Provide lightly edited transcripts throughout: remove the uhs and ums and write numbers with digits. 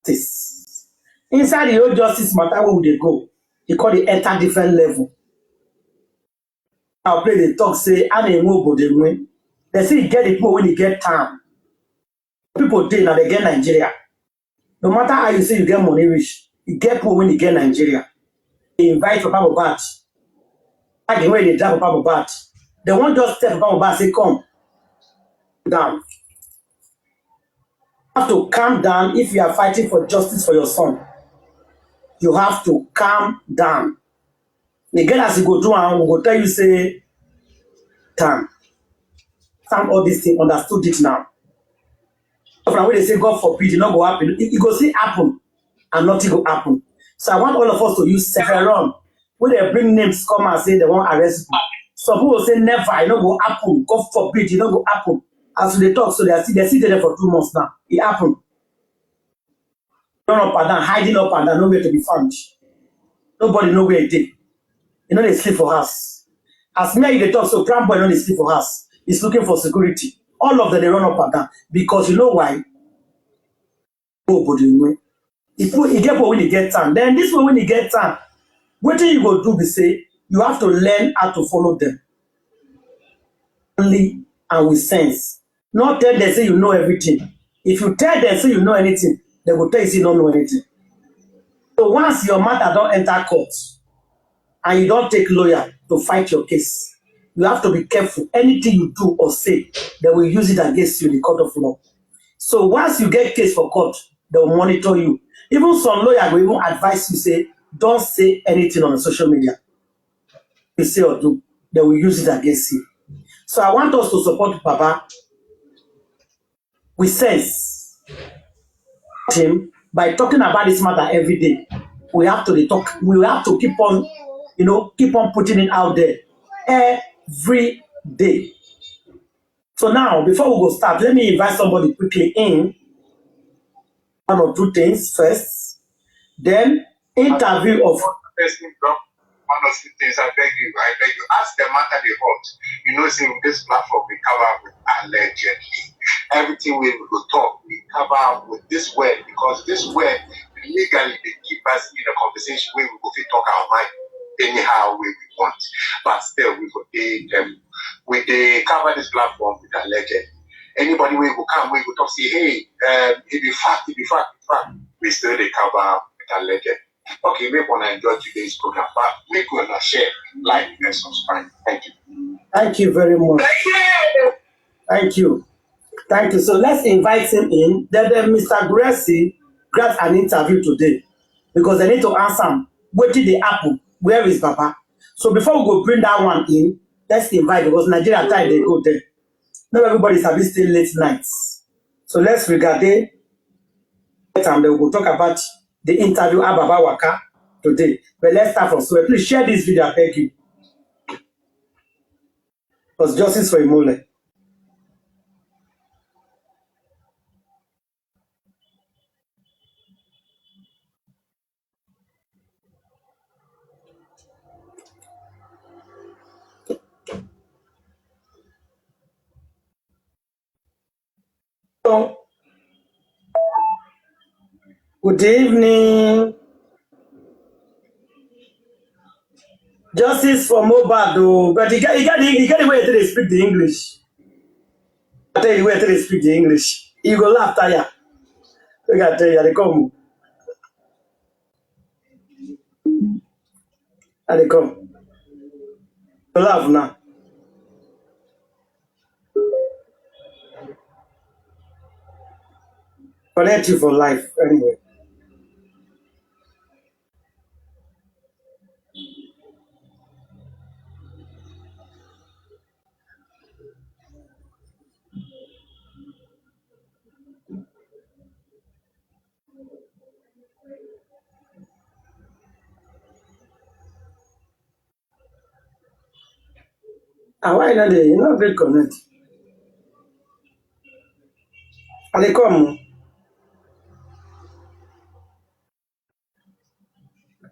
justice. Inside the old justice matter, where would they go? They call it enter different level. I'll play the talk, say, and they move, but they win. They say you get the people when you get time. People do now they get Nigeria. No matter how you say you get money rich, you get people when you get Nigeria. They invite for Papa Bat. Like the way they drive for Papa Bat. They won't just step Papa Bat say, come down. You have to calm down if you are fighting for justice for your son. You have to calm down. Again, as you go through and we go tell you, say, time. Some all these things understood it now. From when they say God forbid, it not go happen. It go see happen and nothing go happen. So I want all of us to use Severon. When they bring names, come and say they want arrest you. Some people say never, it not go happen. God forbid, it not go happen. As they talk, so they see there for 2 months now. It happened. Run up and down, hiding up and down, nowhere to be found. Nobody know where it is. You know they sleep for us. As me they talk, so Crown Boy know they sleep for us. He's looking for security. All of them they run up and down. Because you know why? Nobody know. He get people when he get time. Then this way when he get time, what you go do be say, you have to learn how to follow them. Only and with sense. Not tell them say you know everything. If you tell them say you know anything, they will tell you say you don't know anything. So once your matter don't enter court, and you don't take lawyer to fight your case, you have to be careful. Anything you do or say, they will use it against you in the court of law. So once you get case for court, they will monitor you. Even some lawyer will even advise you, say, don't say anything on the social media. You say or do, they will use it against you. So I want us to support Baba with sense. Him by talking about this matter every day. We have to talk. We have to keep on, keep on putting it out there every day. So now, before we go start, let me invite somebody quickly in. 1 or 2 things first. Then interview of. One or two things, I beg you, ask the matter they hot. You know, see, this platform we cover with allegedly. Everything we will talk, we cover with this word, because this word legally they keep us in a conversation where we go to talk our mind anyhow we want. But still, we they cover this platform with allegedly. Anybody we will come, we will talk, say, hey, it be fact. We still they cover with allegedly. Okay, we want to enjoy today's program, but we going to share, like, and subscribe. Thank you. Thank you very much. Thank you. So let's invite him in. Then Mr. Gracie grabs an interview today because they need to answer him. What did they happen? Where is Baba? So before we go bring that one in, let's invite, because Nigeria time they go there. Not everybody's having still late nights. So let's regard it. And then we'll talk about the interview at Baba Waka today. But let's start from somewhere. Please share this video, I beg you. Because justice for Imole. So, good evening. Justice for Mohbad, though, but he got the way they speak the English. I tell you where they speak the English. You go laugh, tire. Look at tell you, they come. And they come. You laugh now. Connect you for life, anyway. And why not there? You know, great connect. And they come.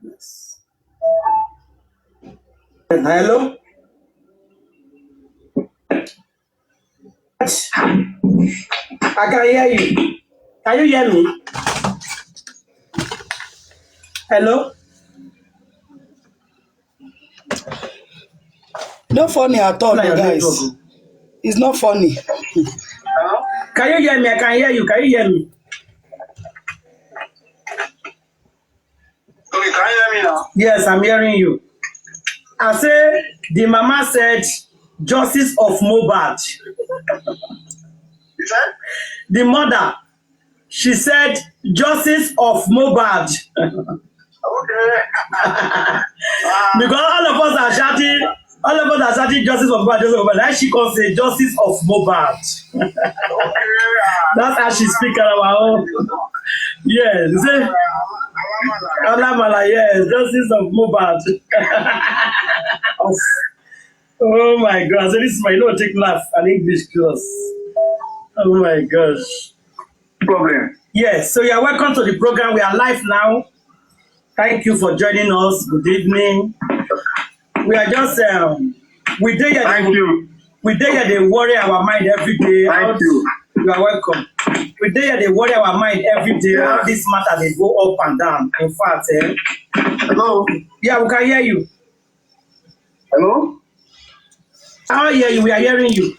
Yes. Hello? I can hear you. Can you hear me? Hello? Not funny at all, Like your guys. network. It's not funny. Hello? Can you hear me? I can hear you. Can you hear me? Okay, can you hear me now? Yes, I'm hearing you. I say the mama said justice of Mohbad. You said? The mother, she said justice of Mohbad. Okay. Because all of us are shouting justice of Mohbad, justice of Mohbad. Then she can say justice of Mohbad. That's how she speak on our own. Yes, say Alamala, yes, justice of Mohbad. Oh my God! So this is my, you know, take laugh an English class. Oh my gosh. Problem. Yes, so you are welcome to the program. We are live now. Thank you for joining us. Good evening. We are just we dey here. Thank you. We dey here dey worry our mind every day. Thank you. You are welcome. We dey here dey worry our mind every day. How this matter dey go up and down. In fact, Hello? yeah, we can hear you. Hello? I hear you. We are hearing you.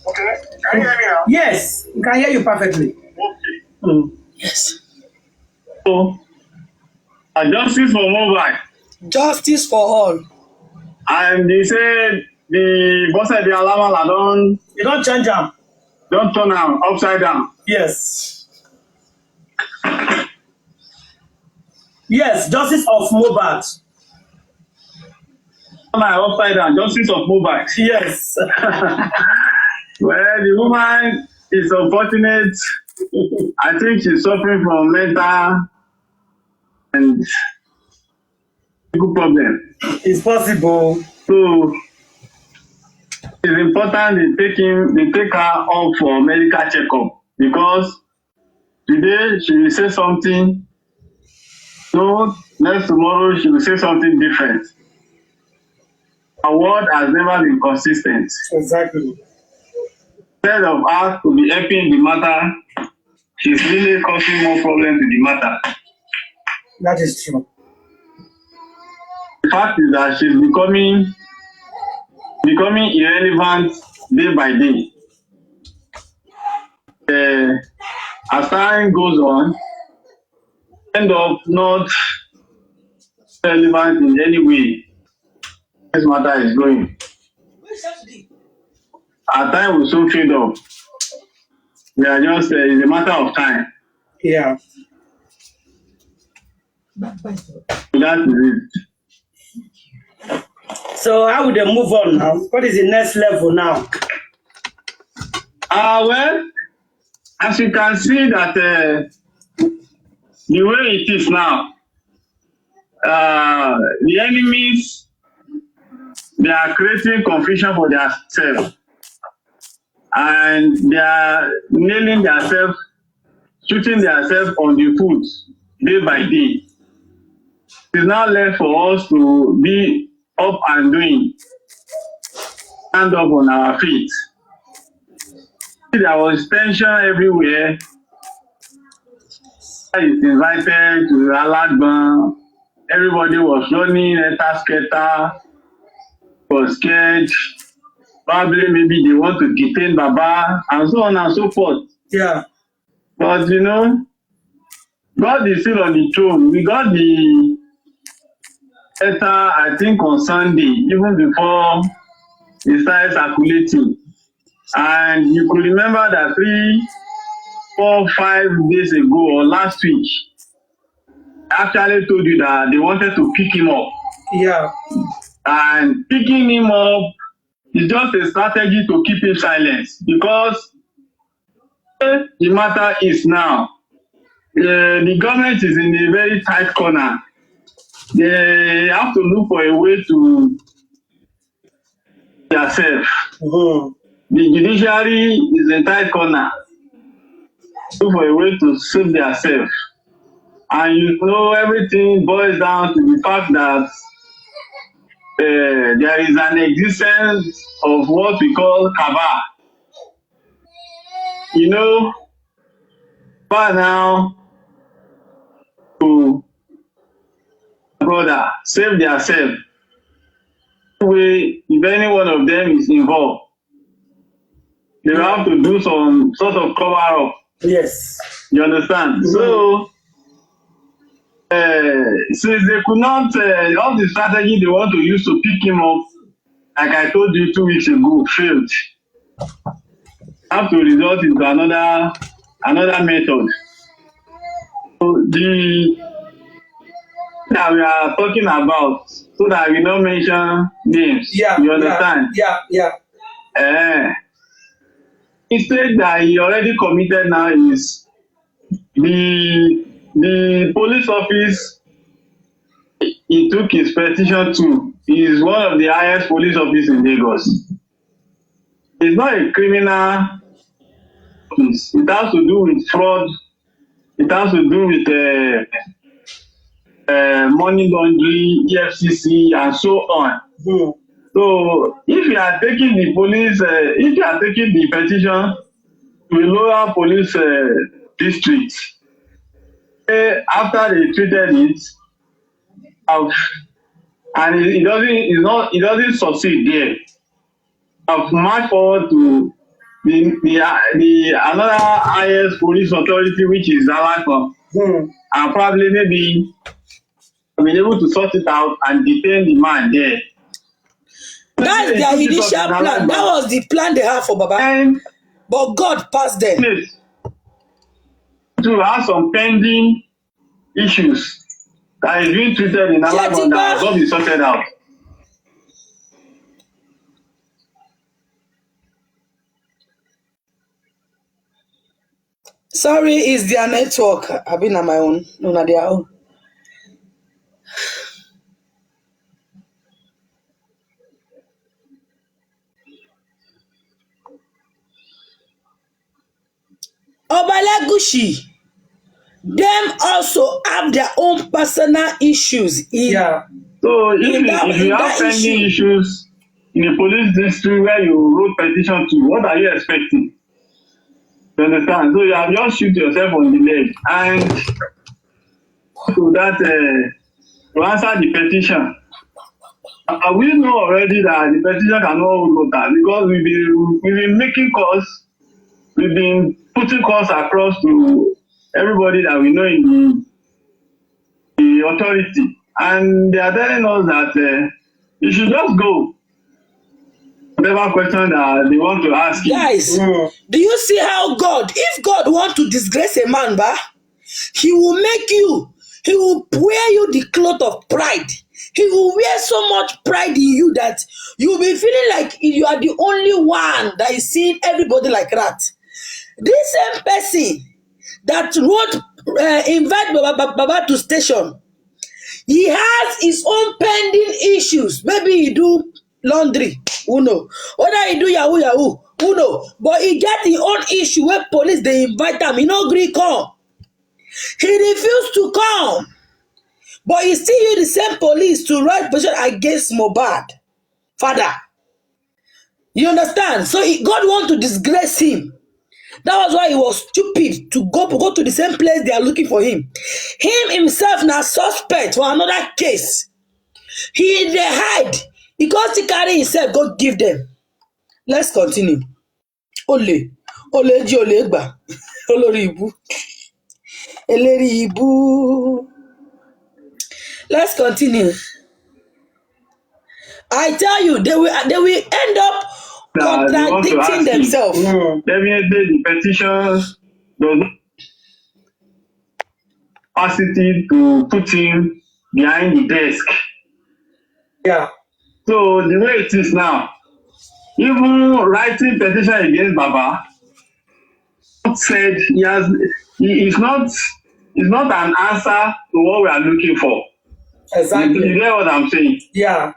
Okay. Can you hear me now? Yes, we can hear you perfectly. Okay. Mm. Yes. So, justice for mobile. Justice for all. And they said the boss of the Alamala You don't change them. don't turn am upside down. Yes. Yes, justice of Mohbad. Turn am upside down, justice of mobile. Yes. Well, the woman is unfortunate. I think she's suffering from mental and physical problem. It's possible. So it's important they take her off for medical checkup because today she will say something, so next tomorrow she will say something different. Her word has never been consistent. Exactly. Instead of her to be helping the matter, she's really causing more problems to the matter. That is true. The fact is that she's becoming irrelevant day by day. As time goes on, end up not relevant in any way. This matter is going. Our time will soon fade up. We are just it's a matter of time. Yeah. So that is it. So how would they move on now? What is the next level now? Well, as you can see that the way it is now, the enemies, they are creating confusion for themselves and they are nailing themselves, shooting themselves on the foot day by day. It is now left for us to be up and doing, stand up on our feet. There was tension everywhere. It's invited to Alagban. Everybody was running, scatter, was scared. Probably maybe they want to detain Baba and so on and so forth. Yeah. But you know, God is still on the throne. We got the letter, I think, on Sunday, even before it started circulating. And you could remember that 3, 4, 5 days ago or last week, I actually told you that they wanted to pick him up. Yeah. And picking him up is just a strategy to keep him silent because the matter is now, the government is in a very tight corner. They have to look for a way to themselves. Mm-hmm. The judiciary is in a tight corner. Look for a way to save themselves. And you know, everything boils down to the fact that there is an existence of what we call cabal. You know, by now, to brother, save themselves. Way, if any one of them is involved, they will have to do some sort of cover up. Yes. You understand? So, since they could not, all the strategy they want to use to pick him up, like I told you 2 weeks ago, failed. Have to resort into another method. So the that we are talking about, so that we don't mention names. Yeah. You understand? Yeah. Mistake that he already committed now is the police office he took his petition to is one of the highest police office in Lagos. It's not a criminal office. It has to do with fraud. It has to do with money laundering, EFCC, and so on. So if you are taking the police, if you are taking the petition to a lower police district, after they treated it, and it doesn't succeed there, I've marched forward to the another highest police authority, which is Alakon, and probably maybe been able to sort it out and detain the man there. That's their initial plan. That was the plan they had for Baba. And but God passed them. To have some pending issues that is being treated in Alabama that has not been sorted out. Sorry, it's their network. I've been on my own. No, not their own. Obalegushi, them also have their own personal issues. So if you have pending issues in a police district where you wrote petition to, what are you expecting? You understand? So you have just shoot yourself on the leg. And so that to answer the petition, we know already that the petition cannot hold that because we've been making calls, we've been putting calls across to everybody that we know in the authority, and they are telling us that you should just go. Whatever question that they want to ask you. Guys, do you see how God, if God want to disgrace a man, he will he will wear you the cloth of pride. He will wear so much pride in you that you will be feeling like you are the only one that is seeing everybody like that. This same person that wrote invite Baba to station, he has his own pending issues. Maybe he do laundry, who know? Whether he do yahoo, who know? But he get his own issue where police they invite him. He no agree come. He refused to come. But he still use the same police to write petition against Mohbad father. You understand? So God want to disgrace him. That was why he was stupid to go to the same place they are looking for him. Him himself now suspect for another case. They hide. He goes to carry himself, go give them. Let's continue. Ole gba. Olori ibu. Eleri ibu. Let's continue. I tell you, they will end up contradicting themselves. Definitely, the petitions does not capacity to put him behind the desk. Yeah. So the way it is now, even writing petition against Baba said it's not an answer to what we are looking for. Exactly. You get what I'm saying? Yeah.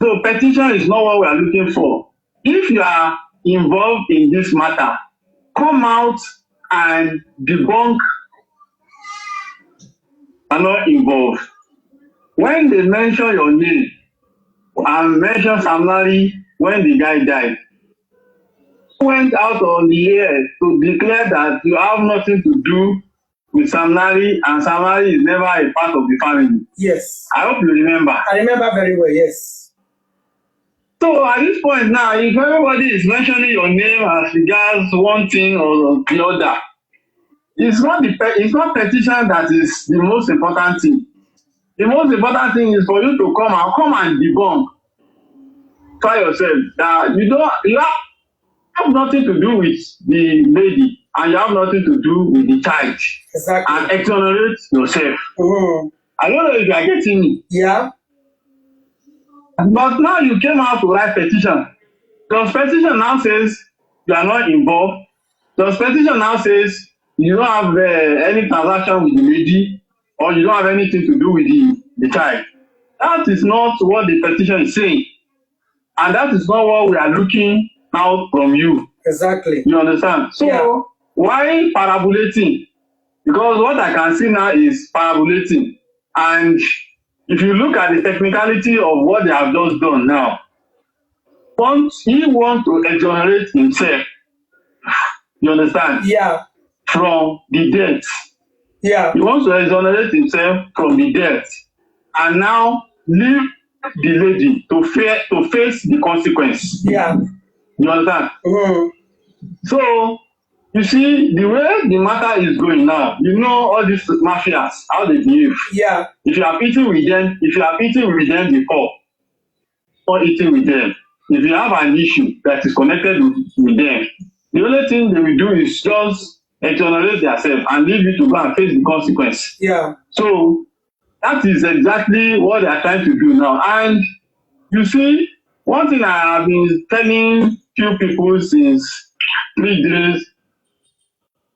So petition is not what we are looking for. If you are involved in this matter, come out and debunk are not involved. When they mention your name and mention Sam Larry when the guy died, went out on the air to declare that you have nothing to do with Sam Larry, and Sam Larry is never a part of the family. Yes. I hope you remember. I remember very well, yes. So at this point now, if everybody is mentioning your name as regards one thing or the other, it's not petition that is the most important thing. The most important thing is for you to come and debunk. Try yourself that you have nothing to do with the lady, and you have nothing to do with the child. Exactly. And exonerate yourself. Mm-hmm. I don't know if you are getting me. Yeah. But now you came out to write petition. Does petition now says you are not involved? Does petition now says you don't have any transaction with the lady, or you don't have anything to do with the child? That is not what the petition is saying. And that is not what we are looking out from you. Exactly. You understand? So yeah. Why parabolating? Because what I can see now is parabolating. And if you look at the technicality of what they have just done now, he wants to exonerate himself. You understand? Yeah. From the debt. Yeah. He wants to exonerate himself from the debt. And now leave the lady to face the consequence. Yeah. You understand? Mm-hmm. So, you see, the way the matter is going now, you know all these mafias, how they behave. Yeah. If you have eaten with them before, or eating with them, if you have an issue that is connected with them, the only thing they will do is just exonerate themselves and leave you to go and face the consequence. Yeah. So, that is exactly what they are trying to do now. And you see, one thing I have been telling few people since 3 days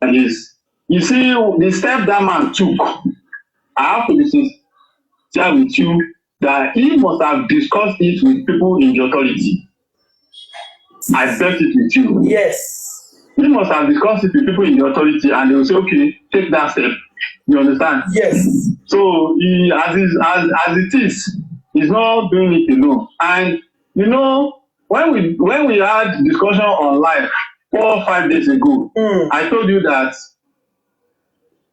is, you see, the step that man took, I have to be sincere with you that he must have discussed it with people in the authority. I bet it with you. Yes. He must have discussed it with people in the authority, and they will say, okay, take that step. You understand? Yes. So he, as it is, he's not doing it alone. And you know, when we had discussion on live 4 or 5 days ago, I told you that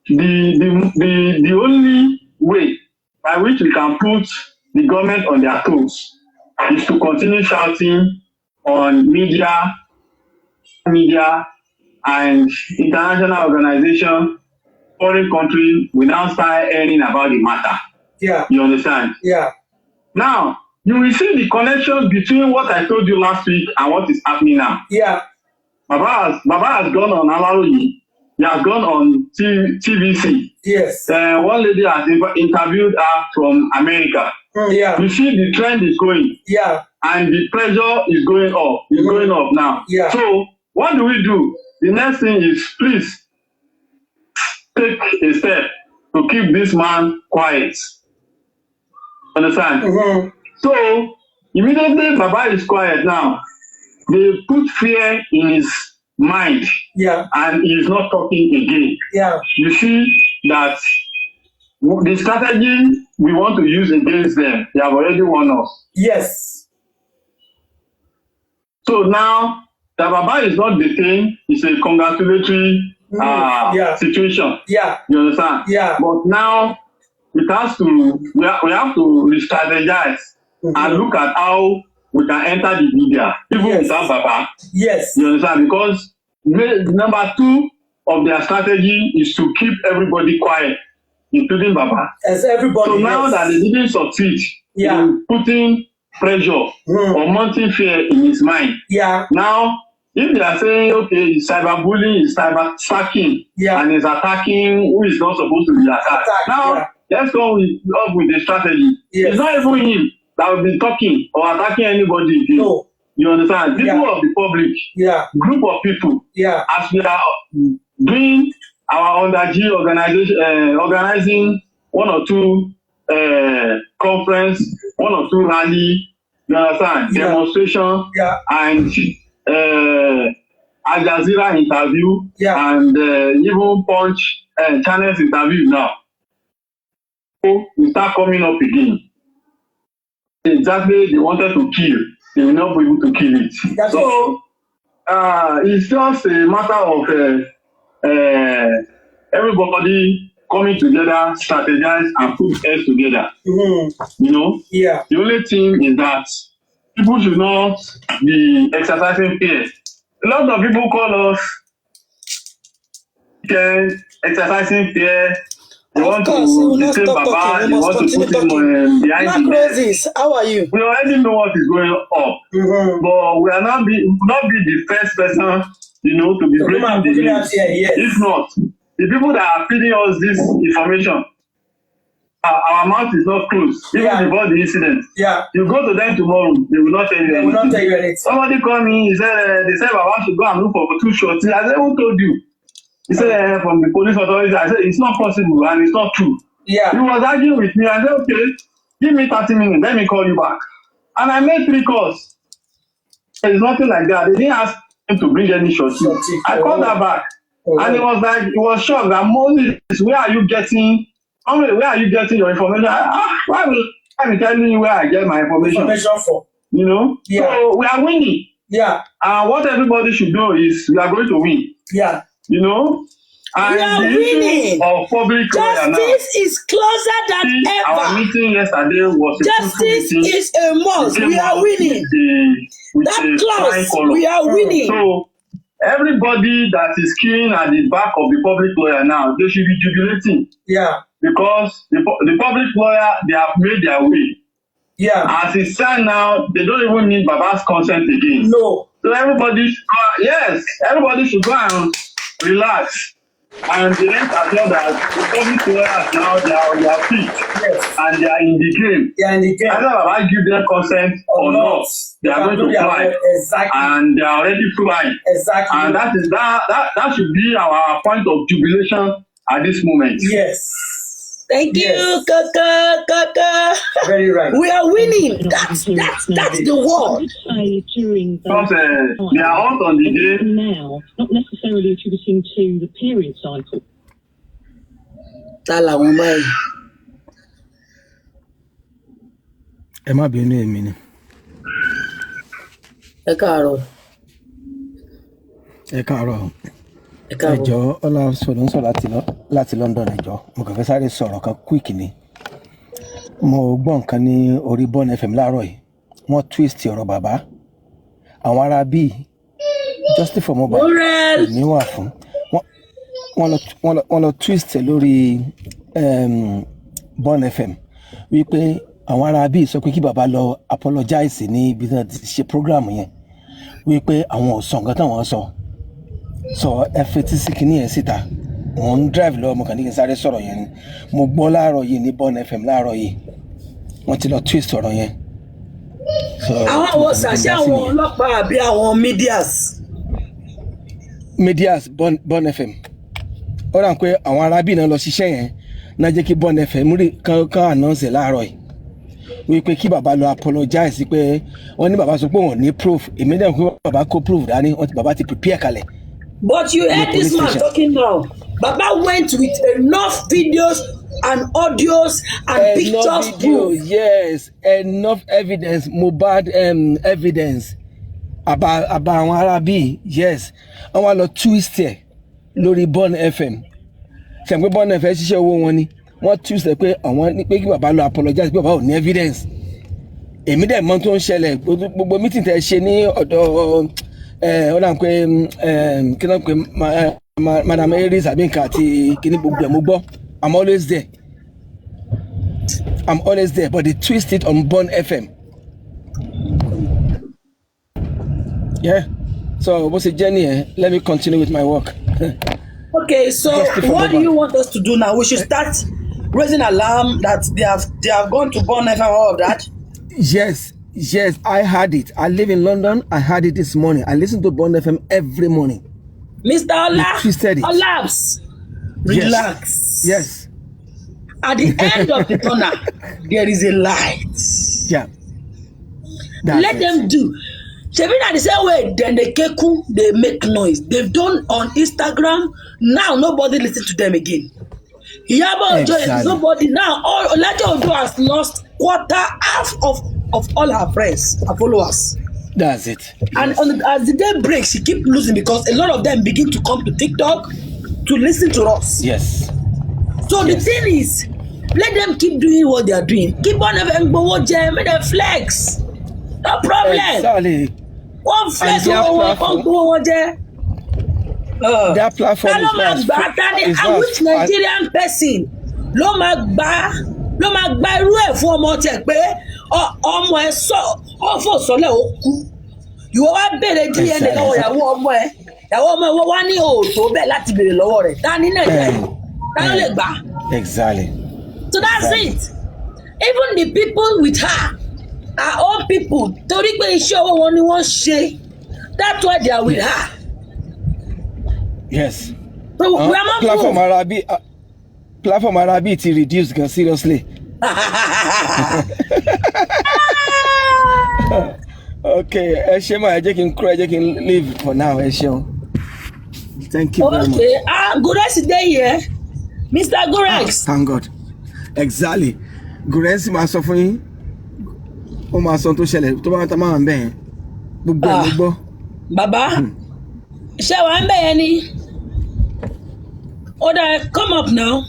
the only way by which we can put the government on their toes is to continue shouting on media and international organization, foreign country will now start hearing about the matter. Yeah. You understand? Yeah. Now, you will see the connection between what I told you last week and what is happening now. Yeah. Baba has gone on Alaroyi. He has gone on TVC. Yes. One lady has interviewed her from America. Yeah. You see the trend is going. Yeah. And the pressure is going up. It's going up now. Yeah. So, what do we do? The next thing is, please take a step to keep this man quiet. Understand? Mm-hmm. So, immediately Baba is quiet now. They put fear in his mind. Yeah. And he is not talking again. Yeah. You see that the strategy we want to use against them, they have already won us. Yes. So now, the Baba is not detained. It's a congratulatory situation. Yeah. You understand? Yeah. But now, it has to, we have to re-strategize and look at how we can enter the media, even without Baba. Yes. You understand? Because number 2 of their strategy is to keep everybody quiet, including Baba. As everybody. So now that they didn't succeed in putting pressure or mounting fear in his mind, now if they are saying, okay, it's cyberbullying, it's cyber stacking, and it's attacking who is not supposed to be attacked. Now, let's go up with the strategy. Yes. It's not even him that will be talking or attacking anybody again. No. You understand? People of the public, group of people, as we are doing our under G organization, organizing 1 or 2 conference, 1 or 2 rally, you understand? Demonstration, and Al Jazeera interview, and even Punch channels interview now. So we start coming up again. Exactly, they wanted to kill. They will not be able to kill it. So it's just a matter of everybody coming together, strategize, and put heads together. You know? Yeah. The only thing is that people should not be exercising fear. A lot of people call us exercising fear. They want to detain Baba, they want to put him behind the Roses, how are you? We already know what is going up, but we are not be the first person, you know, to be breaking the news. If not, the people that are feeding us this information, our mouth is not closed, even before the incident. Yeah. You go to them tomorrow, they will not tell you anything. They will not tell you anything. Somebody called me, he said, they said Baba should go and look for 2 shots. I said, who told you? He said, from the police authorities. I said, it's not possible and it's not true. Yeah. He was arguing with me. I said, okay, give me 30 minutes, let me call you back. And I made 3 calls. It's nothing like that. They didn't ask him to bring any shots. I called her back. And he was like, he was shocked that Moses, where are you getting your information? Why will I be telling you where I get my information for? You know? Yeah. So we are winning. Yeah. And what everybody should do is we are going to win. Yeah. You know? And we are winning. Of public justice is closer than ever. Our meeting yesterday was justice is a must. We are winning. That clause, we are winning. So everybody that is queuing at the back of the public lawyer now, they should be jubilating. Yeah. Because the public lawyer, they have made their way. Yeah. As it stands now, they don't even need Baba's consent again. No. So everybody should go and relax. And they rest assured that the public lawyers now, they are on their feet. Yes. And they are in the game. They are in the game. Either Baba give their consent or not, they are going to fly. Exactly. And they are already flying. Exactly. And that should be our point of jubilation at this moment. Yes. Thank you, Kaka. Very right. We are winning. That's the word. Because they are out on the game now, not necessarily attributing to the period cycle. Ẹ má bínú èmi ni. Ẹ káàárọ̀. Ẹ káàárọ̀. Ẹjọ́ ọlá sọ̀rọ̀ ń sọ̀rọ̀ láti London ẹjọ́ mo kàn fẹ́ sáré sọ̀rọ̀ kan quick ni mo gbọ́ nǹkan ní orí Born FM láàárọ̀ yìí wọ́n twist ọ̀rọ̀ bàbá àwọn ará bíi Justice for Mohbad ní wà fún wọ́n lọ twist lórí Born FM wípé àwọn ará bíi sọ pé kí bàbá lọ apologize ní ibi tí wọ́n ti ṣe program yẹn wípé àwọn ò sọ nǹkan táwọn sọ. So FTC kìíní yẹn síta mo ń drive lọ mo kàn ní kí n sáré sọ̀rọ̀ yẹn ni mo gbọ́ láàárọ̀ yìí ní Born FM láàárọ̀ yìí wọ́n ti lọ twist ọ̀rọ̀ yẹn. Àwọn àwọn ṣàṣẹ àwọn ọlọ́pàá àbí àwọn medias Born FM ó rà pé àwọn arábì náà lọ ṣiṣẹ́ yẹn náà jẹ́ kí Born FM rí kán announce láàárọ̀ yìí wípé kí bàbá lọ apologize pé wọ́n ní bàbá sọ pé wọ́n ní proof èmi náà pé bàbá kó proof dání bàbá ti prepare kalẹ̀. But you heard this man talking now. Baba went with enough videos and audios and pictures proof. Yes, enough evidence, Mohbad evidence about àwọn Arabi. Yes, àwọn lọ twist ẹ lórí Born FM. Ṣé pé Born FM ṣiṣẹ́ owó wọn ni wọ́n twist ẹ pé àwọn ní pé kí bàbá lọ apologize pé bàbá ò ní evidence. Èmi dẹ̀ mọ̀ tó ń ṣẹlẹ̀ gbogbo meeting tẹ́ ṣe ní ọ̀dọ̀ ọ̀nà pé kí náà pé Madam Aries Abinka àti kíní gbogbo ẹ̀ mo gbọ́ I'm always there but they twist it on Born FM. Yeah, so what's the journey? Let me continue with my work. Okay, so what do you want us to do now? We should start raising alarm that they have gone to Born FM, all of that. Yes, I heard it. I live in London. I heard it this morning. I listen to Born FM every morning. Mr. Olabs, relax. Yes. At the end of the tunnel, there is a light. Yeah. Let them do. Shebina the same way, then they make noise. They've done on Instagram. Now nobody listens to them again. Iyabo Ojo is nobody now. Olaje Ojo has lost half of all her friends, her followers. That's it. And yes. As the day breaks, she keep losing because a lot of them begin to come to TikTok to listen to us. Yes. So the thing is, let them keep doing what they are doing. Keep on having make them flex. No problem. Exactly. One flex their one their platform is not which Nigerian person ló máa gbá irú ẹ̀ fún ọmọ tẹ̀ pé ọmọ ẹ̀ ọ̀fọ̀ sọ́lẹ̀ ó kú. Ìwọ wá béèrè DNA lọ́wọ́ ìyàwó ọmọ ẹ̀ wá ní òòtó bẹ́ẹ̀ láti béèrè lọ́wọ́ rẹ̀. Ta ní Nàìjíríà? Ta ló lè gbà? Exactly. So that's it. Even the people with her, our own people, torí pé iṣẹ́ owó wọn ni wọ́n ṣe. That's why they are with her. Yes. So we are not platform Arabi ti reduce gan seriously. Okay, ẹ ṣé ma, ẹ jẹ́ kí n leave for now, ẹ ṣeun. Thank you very much. Okay, Gurex is there here. Mr. Gurex. Thank God. Exactly. Gurex máa sọ fún yín. Ó máa sọ tó ṣẹlẹ̀ tó bá ta máa ń bẹ̀ yẹn. Gbogbo ẹ̀ ló gbọ́. Bàbá, ṣé wàá ń bẹ̀ yẹn ni? Oda, come up now.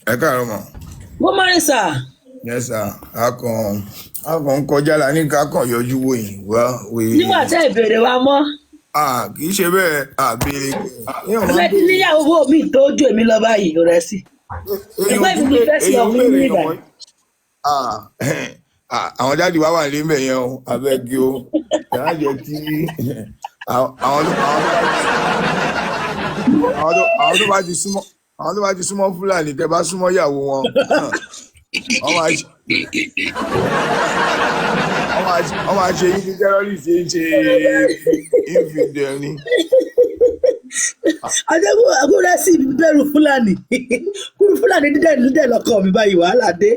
Ẹ káàárọ̀ mọ́. Good morning, sir. Yes, sir. A kàn kọjá la ní ká kàn yọjú wò yín wá. Nígbà tẹ́ ìbéèrè wa mọ́. Kì í ṣe bẹ́ẹ̀ àbèrè. Ṣé ti níyàwó wo mi tó ju èmi lọ báyìí lọ rẹ sí? Ẹgbẹ́ mi fẹ́ sí ọkùnrin ní ìgbà. Àwọn dáàdi wa wà nílé mẹ́yẹn o, abẹ́gi o. Yàrá jẹ́ tí àwọn tó bá ti súnmọ́. Àwọn tó bá ti súnmọ́ Fúlàní tẹ́ bá súnmọ́ ìyàwó wọn wọ́n máa ṣe yín ní terrorist ṣe ń ṣe infidel ni. Adébó agbóra sí bẹ̀rù Fúlàní kúrú Fúlàní dídẹ̀ lọ́kọ̀ mi báyìí wàhálà dé.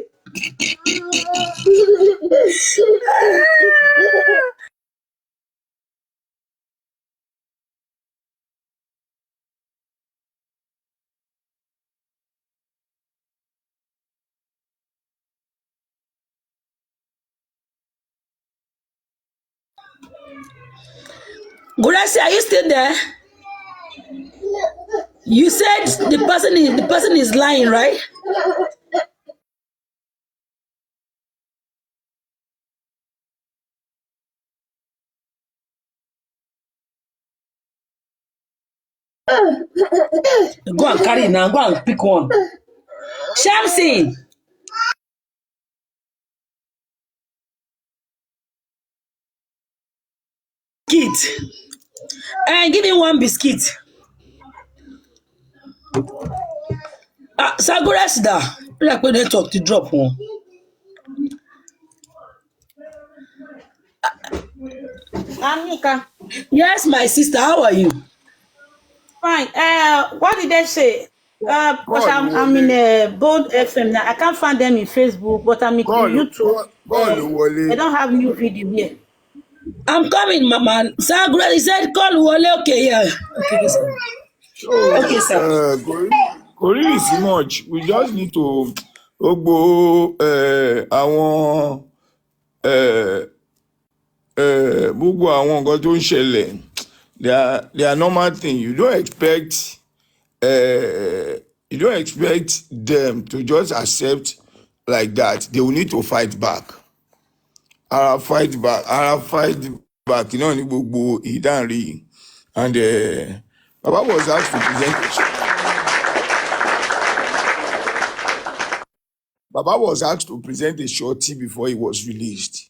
Gurasi, are you still there? You said the person is lying, right? Go and carry it now. Go and pick one. Shamsi. Biscuit. And give him one biscuit. Sagures da. Like when they talk to drop one. Anika. Yes, my sister. How are you? Fine. What did they say? Because I'm in a Bold FM now. I can't find them in Facebook, but I'm in YouTube. I don't have new video here. I'm coming, Mama. Sagura, he said, call Wale. Okay, yeah. Okay, sir. Okay, sir. Really so much. We just need to gbogbo àwọn nǹkan tó ń ṣẹlẹ̀. They are normal thing. You don't expect them to just accept like that. They will need to fight back. I'll fight back. You know, ní gbogbo ìdánrí. And Baba was asked to present a shorty. Baba was asked to present a shorty before he was released.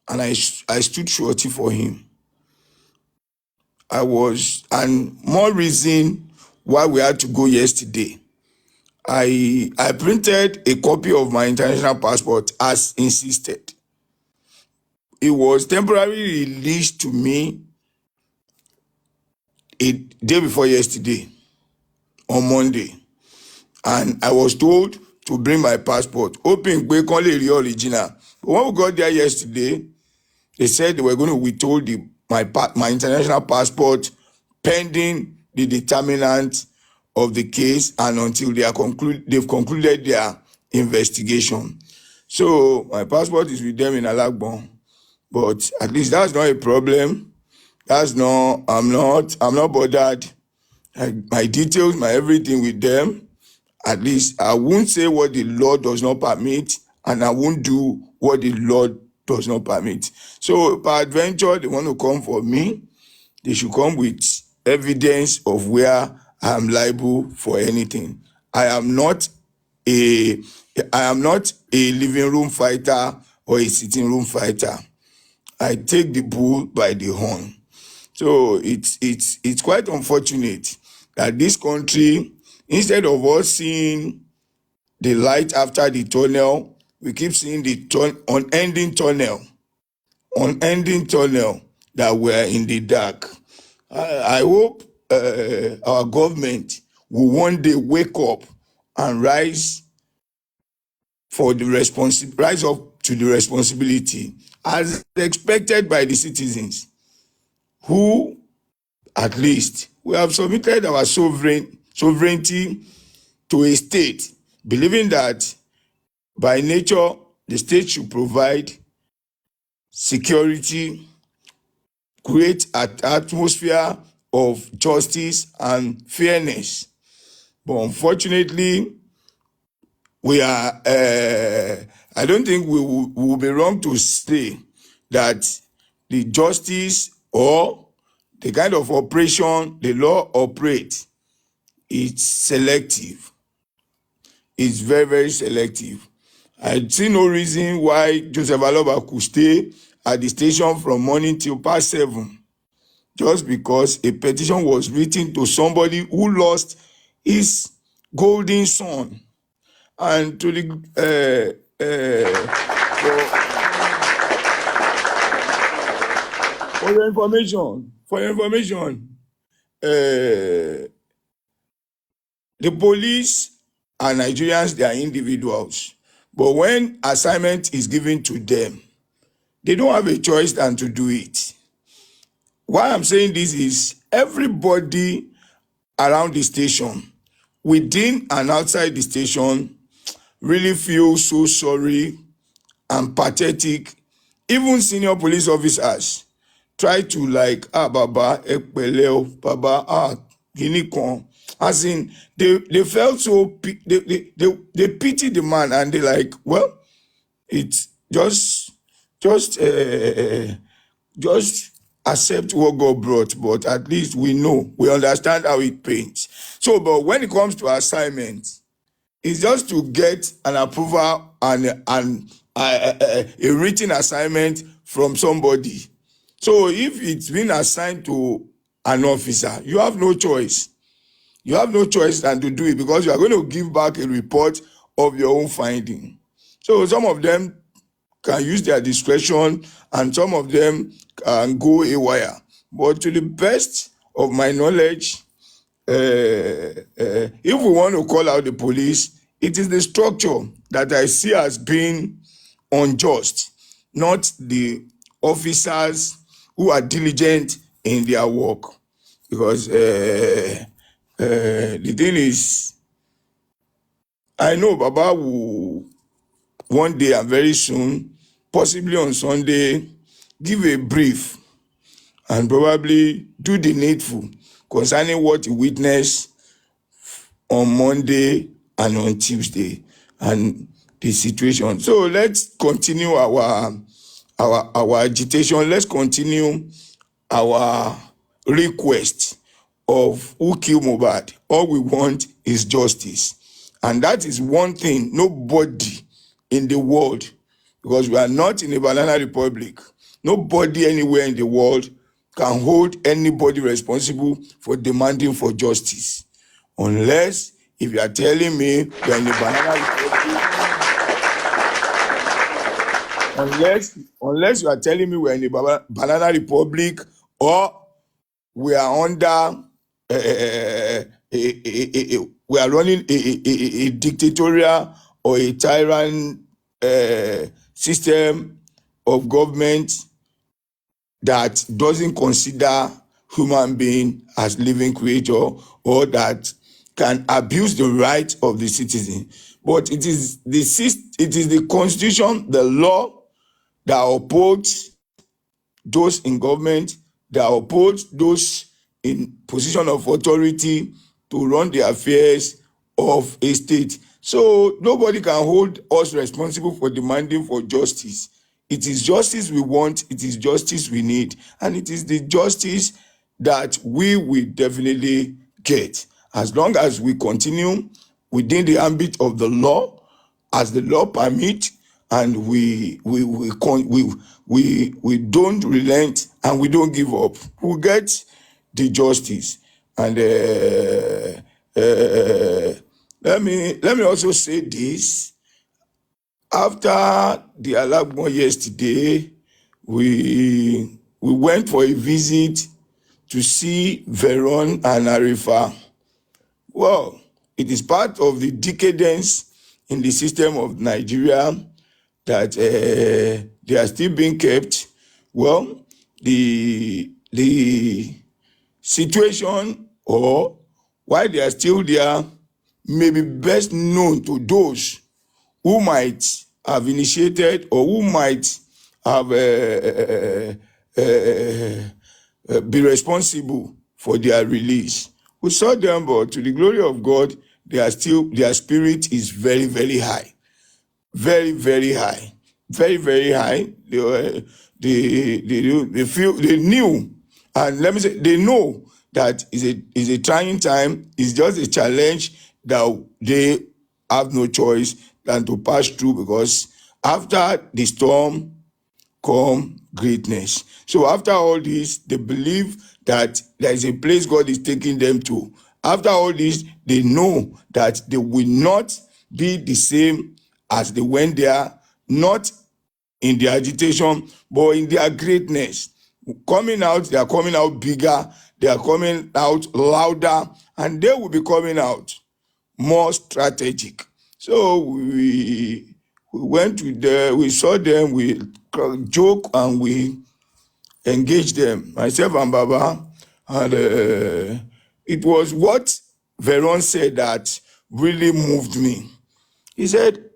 And I stood shorty for him. And more reason why we had to go yesterday. I printed a copy of my international passport as insisted. It was temporarily released to me a day before yesterday, on Monday. And I was told to bring my passport, hoping we call it the original. But when we got there yesterday, they said they were going to withhold my international passport pending the determinant of the case and until they've concluded their investigation. So my passport is with them in Alagbon, but at least that's not a problem. I'm not bothered. My details, my everything with them. At least I won't say what the law does not permit, and I won't do what the law does not permit. So peradventure, they want to come for me, they should come with evidence of where I am liable for anything. I am not a living room fighter or a sitting room fighter. I take the bull by the horn. So it's quite unfortunate that this country, instead of us seeing the light after the tunnel, we keep seeing the unending tunnel that we're in the dark. I hope our government will one day wake up and rise up to the responsibility as expected by the citizens, who at least we have submitted our sovereignty to a state, believing that by nature the state should provide security, create an atmosphere of justice and fairness. But unfortunately, I don't think we will be wrong to say that the justice or the kind of operation the law operates, it's selective. It's very, very selective. I see no reason why Joseph Aloba could stay at the station from morning till past 7, just because a petition was written to somebody who lost his golden son. And to the for your information, the police and Nigerians, they are individuals. But when assignment is given to them, they don't have a choice than to do it. Why I'm saying this is everybody around the station, within and outside the station, really feel so sorry and pathetic. Even senior police officers try to Baba, Ekpele, Baba, Ginikon. As in, they felt so, they pity the man, and they well, it's just accept what God brought, but at least we understand how it pains. So, but when it comes to assignments, it's just to get an approval and a written assignment from somebody. So if it's been assigned to an officer, you have no choice. You have no choice than to do it, because you are going to give back a report of your own finding. So some of them can use their discretion and some of them can go haywire. But to the best of my knowledge, if we want to call out the police, it is the structure that I see as being unjust, not the officers who are diligent in their work. Because the thing is, I know Baba will one day and very soon, possibly on Sunday, give a brief and probably do the needful concerning what he witnessed on Monday and on Tuesday and the situation. So let's continue our agitation. Let's continue our request of who killed Mohbad. All we want is justice. And that is one thing nobody in the world, because we are not in a banana republic, nobody anywhere in the world can hold anybody responsible for demanding for justice. Unless, if you are telling me we are in a banana republic, unless you are telling me we are in a banana republic, or we are under we are running a dictatorial or a tyrant system of government that doesn't consider human being as living creature, or that can abuse the rights of the citizen, but it is the constitution, the law that upholds those in government, that upholds those in position of authority to run the affairs of a state. So nobody can hold us responsible for demanding for justice. It is justice we want, it is justice we need, and it is the justice that we will definitely get as long as we continue within the ambit of the law, as the law permit, and we don't relent and we don't give up. We'll get the justice. And let me also say this. After the Alagbon yesterday, we went for a visit to see Veron and Arifa. Well, it is part of the decadence in the system of Nigeria that they are still being kept. Well, the situation, or why they are still there, may be best known to those who might have initiated or who might have be responsible for their release. We saw them, but to the glory of God, their spirit is very, very high. Very, very high. Very, very high. They knew, and let me say, they know that is a trying time. It's just a challenge that they have no choice than to pass through, because after the storm come greatness. So after all this, they believe that there is a place God is taking them to. After all this, they know that they will not be the same as they went there, not in their agitation, but in their greatness. Coming out, they are coming out bigger, they are coming out louder, and they will be coming out more strategic. So we went to there, we saw them, we joke and we engaged them, myself and Baba, and it was what Veron said that really moved me. He said,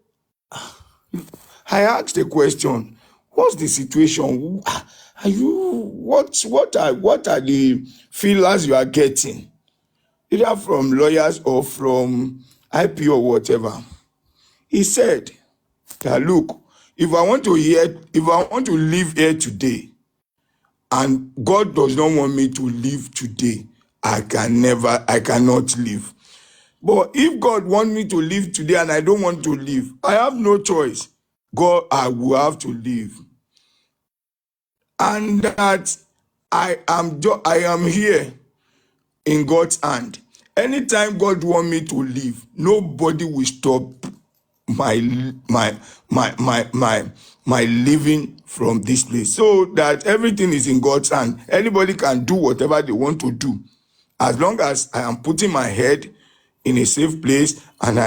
I asked a question, what's the situation? Are you, what are the feelers you are getting, either from lawyers or from IP or whatever? He said that, look, if I want to live here today, and God does not want me to live today, I cannot live. But if God wants me to live today and I don't want to live, I have no choice. God, I will have to live. And that I am here in God's hand. Anytime God wants me to live, nobody will stop my living from this place. So that everything is in God's hand. Anybody can do whatever they want to do, as long as I am putting my head in a safe place, and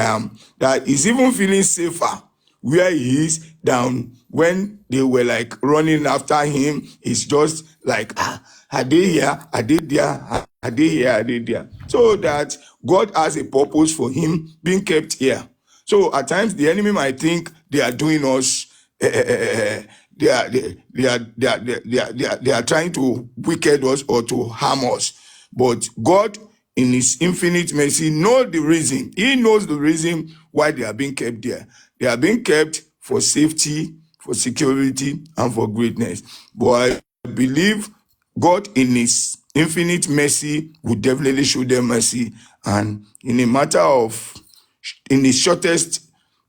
that is even feeling safer where he is than when they were like running after him. It's just like, are they here? Are they there? Are they here? Are they there? So that God has a purpose for him being kept here. So at times the enemy might think they are doing us, they are trying to wicked us or to harm us. But God, in his infinite mercy, knows the reason. He knows the reason why they are being kept there. They are being kept for safety, for security, and for greatness. But I believe God, in his infinite mercy, will definitely show them mercy. And in the shortest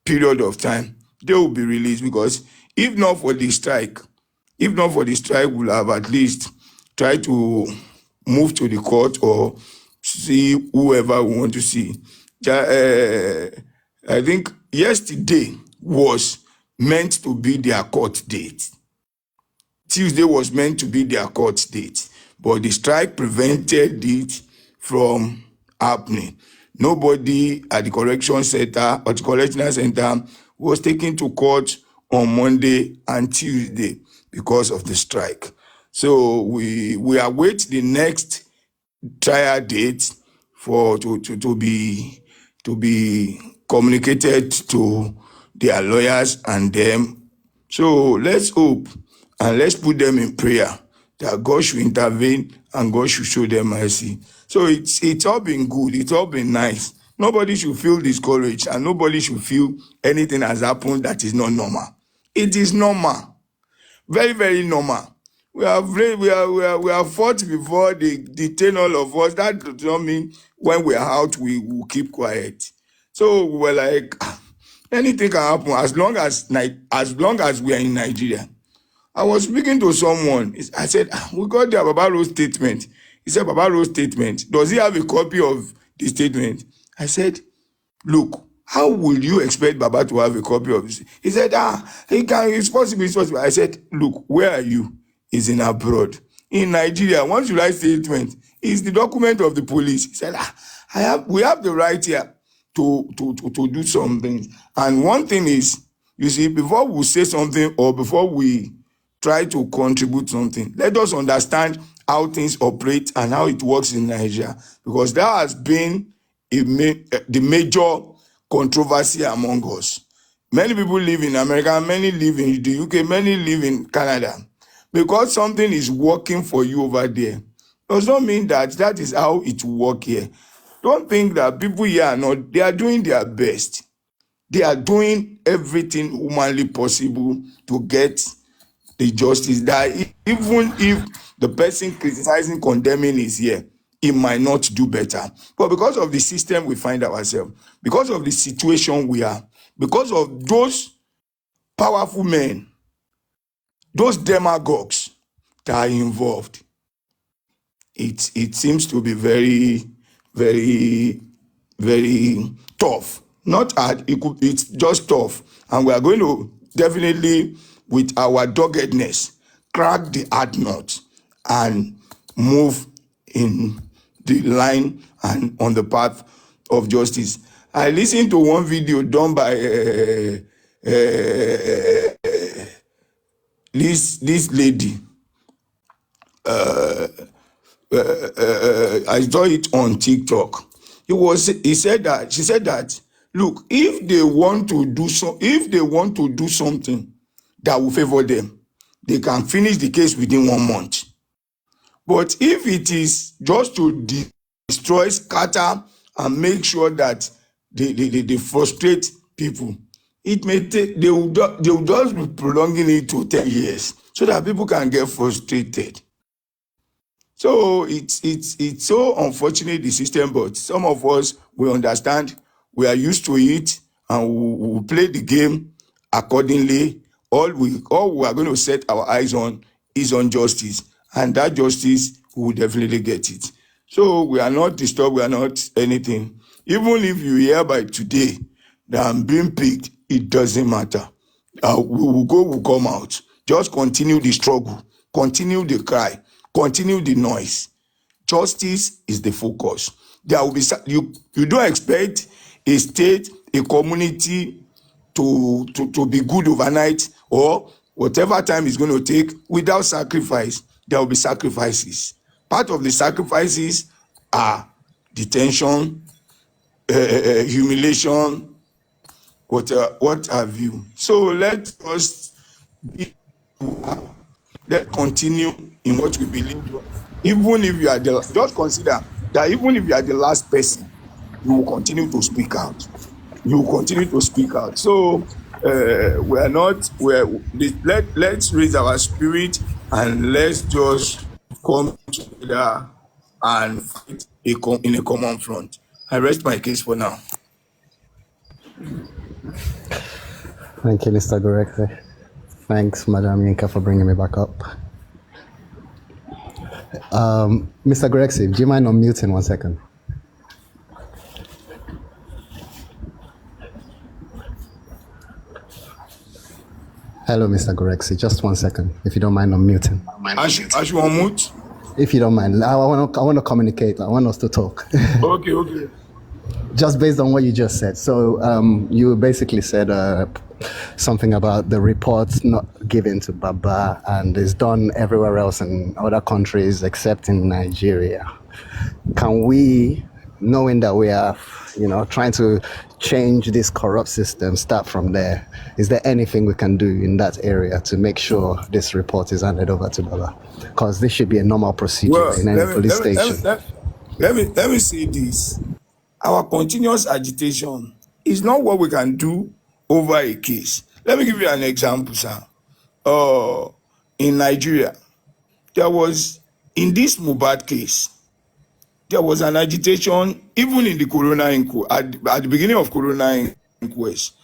period of time, they will be released. Because if not for the strike, we'll have at least tried to move to the court or see whoever we want to see. I think yesterday was meant to be their court date. Tuesday was meant to be their court date, but the strike prevented it from happening. Nobody at the correctional center was taken to court on Monday and Tuesday because of the strike. So we await the next trial date to be communicated to their lawyers and them. So let's hope and let's put them in prayer that God should intervene and God should show them mercy. So it's all been good. It's all been nice. Nobody should feel discouraged and nobody should feel anything has happened that is not normal. It is normal. Very, very normal. We have fought before. They detain all of us. That does not mean when we are out, we will keep quiet. So we were like, anything can happen as long as we are in Nigeria. I was speaking to someone. I said, we got the Babaro statement. He said, Babaro statement. Does he have a copy of the statement? I said, look, how will you expect Baba to have a copy of this? He said, it's possible. I said, look, where are you? He's in abroad. In Nigeria, once you write statement, it's the document of the police. He said, we have the right here to do something. And one thing is, you see, before we say something or before we try to contribute something, let us understand how things operate and how it works in Nigeria, because that has been the major controversy among us. Many people live in America, many live in the UK, many live in Canada. Because something is working for you over there does not mean that is how it works here. Don't think that people here are not, they are doing their best. They are doing everything humanly possible to get the justice that even if the person criticizing, condemning is here, it might not do better. But because of the system we find ourselves, because of the situation we are, because of those powerful men, those demagogues that are involved, it seems to be very, very, very tough. Not hard, it's just tough. And we are going to definitely, with our doggedness, crack the hard nut and move in the line and on the path of justice. I listened to one video done by this lady. I saw it on TikTok. She said that, look, if they want to do something that will favor them, they can finish the case within 1 month. But if it is just to destroy, scatter, and make sure that they frustrate people, it may take, they will just be prolonging it to 10 years so that people can get frustrated. So it's so unfortunate, the system, but some of us, we understand, we are used to it, and we will play the game accordingly. All we are going to set our eyes on is on justice, and that justice, we will definitely get it. So we are not disturbed, we are not anything. Even if you hear by today that I'm being picked, it doesn't matter. We will come out. Just continue the struggle, continue the cry, continue the noise. Justice is the focus. There will be you don't expect a state, a community to be good overnight or whatever time it's going to take without sacrifice. There will be sacrifices. Part of the sacrifices are detention, humiliation, what have you. So let's continue in what we believe. Even if you are just consider that even if you are the last person, you will continue to speak out. You will continue to speak out. So let's raise our spirit and let's just come together and fight in a common front. I rest my case for now. Thank you, Mr. Goreksi. Thanks, Madam Yinka, for bringing me back up. Mr. Goreksi, do you mind unmuting 1 second? Hello, Mr. Goreksi. Just 1 second, if you don't mind unmuting. I should unmute? If you don't mind, I want to communicate. I want us to talk. Okay. Just based on what you just said. So you basically said something about the reports not given to Baba and is done everywhere else in other countries except in Nigeria. Can we knowing that we are, trying to change this corrupt system, start from there. Is there anything we can do in that area to make sure this report is handed over to Baba? Because this should be a normal procedure in any police station. Let me say this. Our continuous agitation is not what we can do over a case. Let me give you an example, sir. In Nigeria, there was, in this Mohbad case, there was an agitation, even in the Corona inquest, at the beginning of Corona inquest.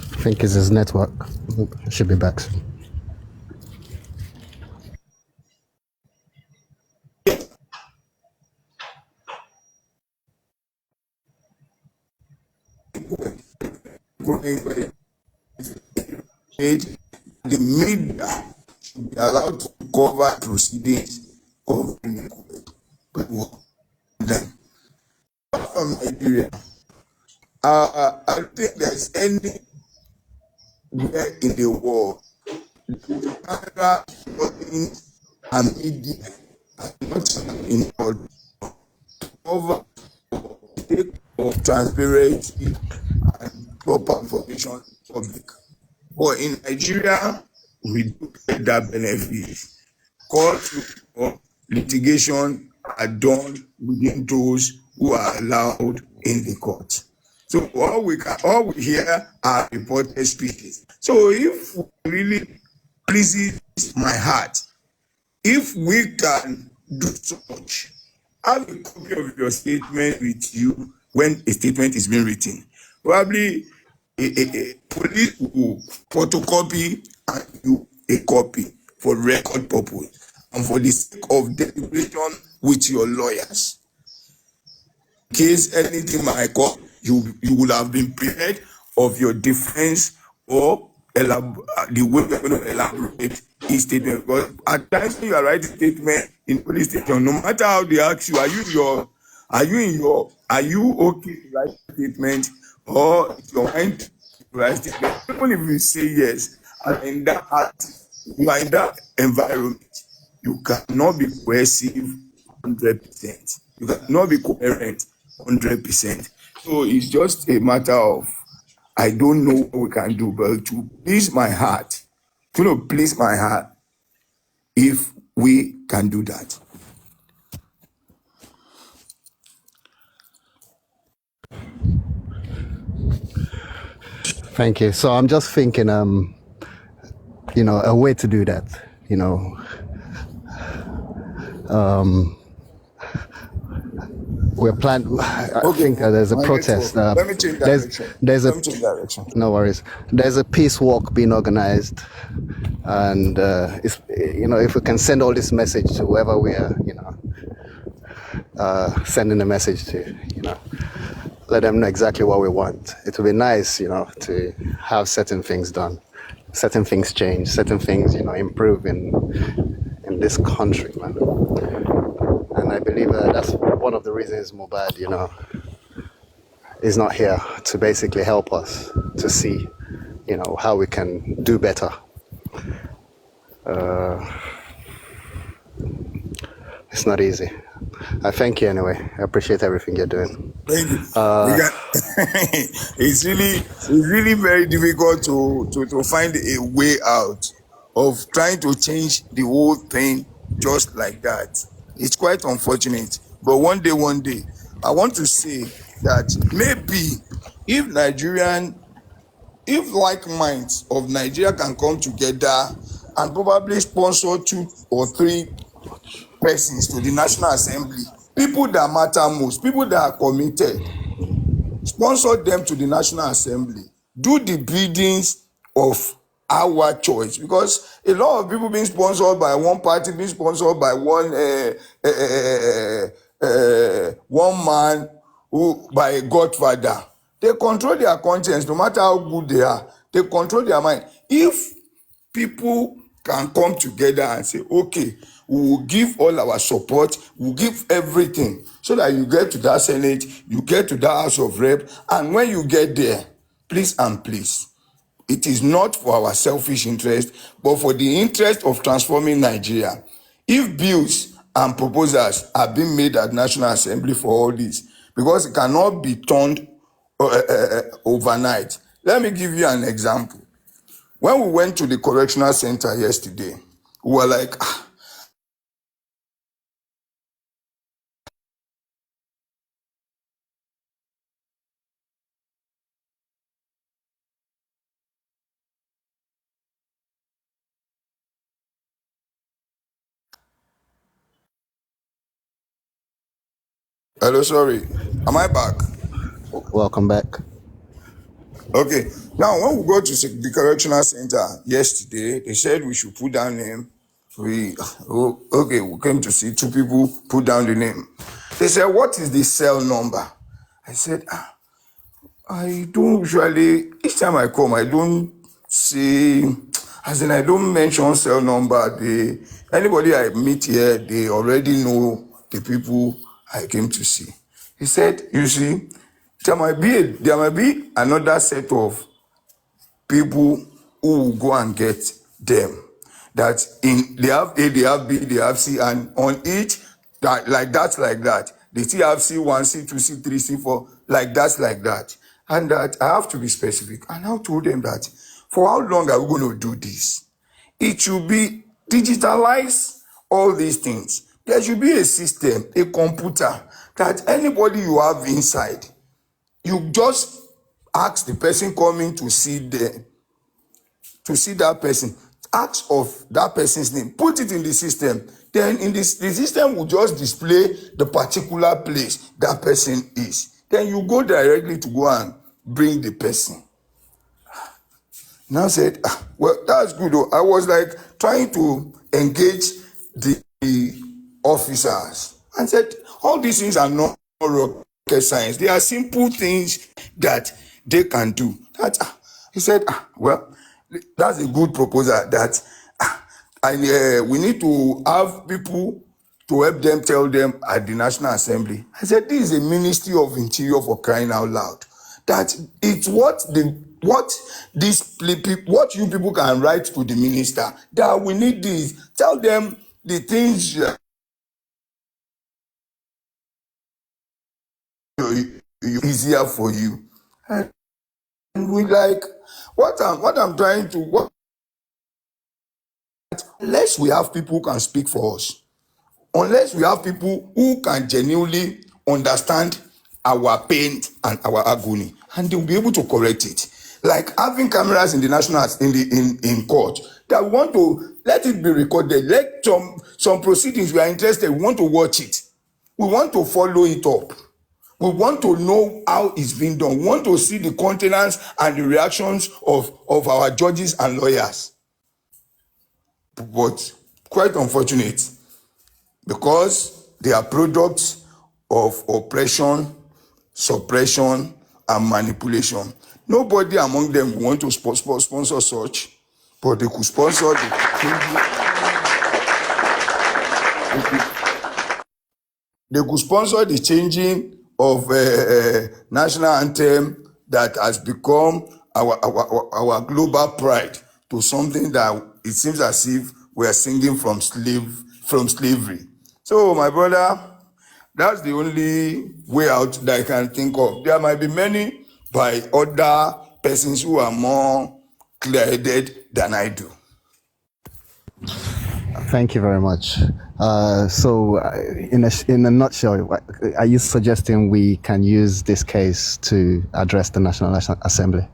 I think it's his network. It should be back soon. The media should be allowed to cover proceedings covering them. From Nigeria, I don't think there's anywhere in the world Canada and media are not involved to cover take of transparency and proper information public. But in Nigeria, we do get that benefit. Court or litigation are done within those who are allowed in the court. So all we hear are reported speeches. So if really pleases my heart, if we can do so much, have a copy of your statement with you when a statement is being written. Probably a police will photocopy and you a copy for record purpose and for the sake of deliberation with your lawyers. In case anything might come, you will have been prepared of your defense or the way we're going to elaborate his statement. Because at times when you are writing statement in police station, no matter how they ask you, are you okay to write statement or is your mind to write statement? Even if you say yes, and in that environment, you cannot be cohesive 100%. You cannot be coherent 100%. So it's just a matter of, I don't know what we can do, but to please my heart, if we can do that. Thank you. So I'm just thinking, a way to do that, we're planning. I think there's a protest. Let me change direction. No worries. There's a peace walk being organized, and it's, if we can send all this message to whoever we are, sending a message to, let them know exactly what we want. It would be nice, to have certain things done, certain things change, certain things, improve in this country, man. And I believe that's one of the reasons Mohbad, is not here to basically help us to see, how we can do better. It's not easy. I thank you anyway. I appreciate everything you're doing. Thank you. It's really very difficult to find a way out of trying to change the whole thing just like that. It's quite unfortunate. But one day, I want to say that maybe if like minds of Nigeria can come together and probably sponsor 2 or 3 persons to the National Assembly, people that matter most, people that are committed, sponsor them to the National Assembly, do the biddings of our choice, because a lot of people being sponsored by one party, being sponsored by one man who by a godfather, they control their conscience. No matter how good they are, they control their mind. If people can come together and say, okay, we will give all our support, we'll give everything so that you get to that Senate, you get to that House of Rep, and when you get there, please and please, it is not for our selfish interest, but for the interest of transforming Nigeria. If bills and proposals are being made at National Assembly for all this, because it cannot be turned overnight. Let me give you an example. When we went to the correctional center yesterday, we were like, hello, sorry, am I back? Welcome back. Okay, now when we go to the correctional center yesterday, they said we should put down name. We came to see two people put down the name. They said, what is the cell number? I said, I don't usually, each time I come, I don't say, as in I don't mention cell number. Anybody I meet here, they already know the people I came to see. He said, you see, there might be another set of people who will go and get them. That they have A, they have B, they have C, and on each like that. They still have C1, C2, C3, C4, like that. And that I have to be specific. And I told them that for how long are we going to do this? It should be digitalize all these things. There should be a system, a computer, that anybody you have inside, you just ask the person coming to see that person, ask of that person's name, put it in the system. Then the system will just display the particular place that person is. Then you go directly to go and bring the person. Now said, well, that's good. I was like trying to engage the officers and said, all these things are not rocket science. They are simple things that they can do. He said, well, that's a good proposal that we need to have people to help them tell them at the National Assembly. I said, this is a Ministry of Interior, for crying out loud. That it's what you people can write to the minister, that we need this. Tell them the things easier for you. And we like what I'm trying to unless we have people who can speak for us, unless we have people who can genuinely understand our pain and our agony, and they'll be able to correct it. Like having cameras in the national in court, that we want to let it be recorded. Let some proceedings we are interested, we want to watch it. We want to follow it up. We want to know how it's being done. We want to see the countenance and the reactions of our judges and lawyers. But quite unfortunate, because they are products of oppression, suppression, and manipulation. Nobody among them will want to sponsor such, but they could sponsor the changing of national anthem that has become our global pride to something that it seems as if we are singing from slavery. So, my brother, that's the only way out that I can think of. There might be many by other persons who are more clear-headed than I do. Thank you very much. So, in a nutshell, are you suggesting we can use this case to address the National Assembly?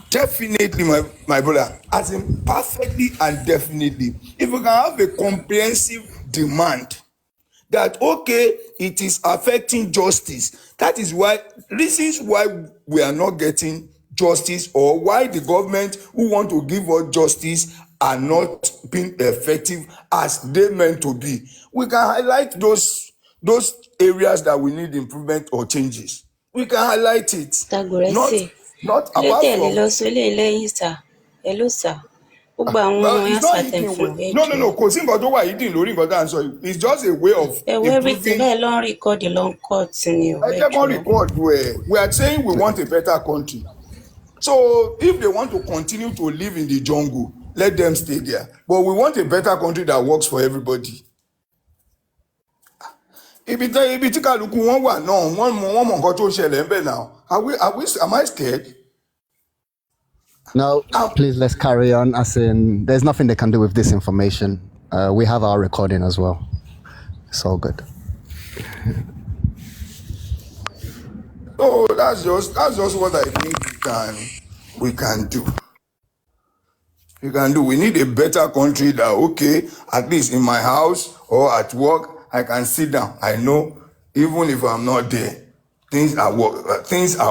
Definitely, my brother, as in perfectly and definitely. If we can have a comprehensive demand that, okay, it is affecting justice. That is why, reasons why we are not getting justice, or why the government who want to give us justice are not being effective as they meant to be. We can highlight those areas that we need improvement or changes. We can highlight it. Not apart from Hello, sir. Well, it's not eating. No. Kò sí nǹkan tó wà eating lórí nǹkan tá à ń sọ yìí. It's just a way of everything improving. long record the long cut ni o. I can't record where we are saying we want a better country. So if they want to continue to live in the jungle, let them stay there. But we want a better country that works for everybody. Ibi tí kálukú wọn wà náà, wọ́n mọ nǹkan tó ṣẹlẹ̀ ń bẹ̀ now. Am I scared? No, please, let's carry on. As in, there's nothing they can do with this information. We have our recording as well. It's all good. So that's just what I think we can do. We need a better country that, okay, at least in my house or at work, I can sit down. I know even if I'm not there, things are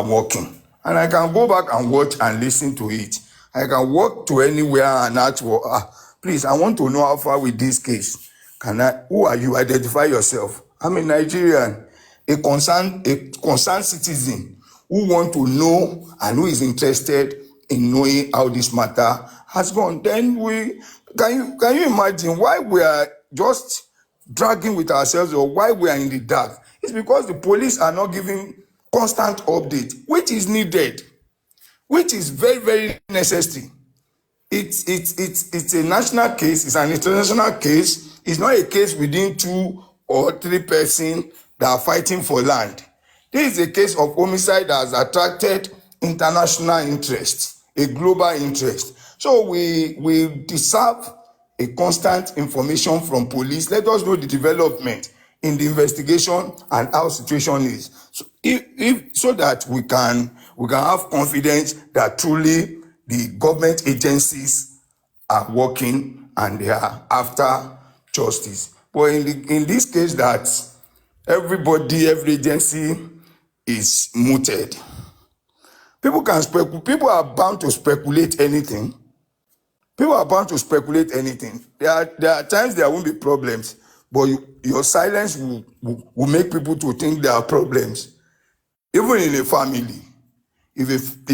working. And I can go back and watch and listen to it. I can walk to anywhere and ask, please, I want to know how far with this case. Who are you? Identify yourself. I'm a Nigerian, a concerned citizen who want to know and who is interested in knowing how this matter has gone. Then can you imagine why we are just dragging with ourselves or why we are in the dark? It's because the police are not giving constant update, which is needed, which is very, very necessary. It's a national case, it's an international case. It's not a case within 2 or 3 persons that are fighting for land. This is a case of homicide that has attracted international interest, a global interest. So we deserve a constant information from police. Let us know the development in the investigation and how situation is. So so that we can have confidence that truly the government agencies are working and they are after justice. But in this case that every agency is mooted. People are bound to speculate anything. There are times there won't be problems, but your silence will make people to think there are problems. Even in a family, if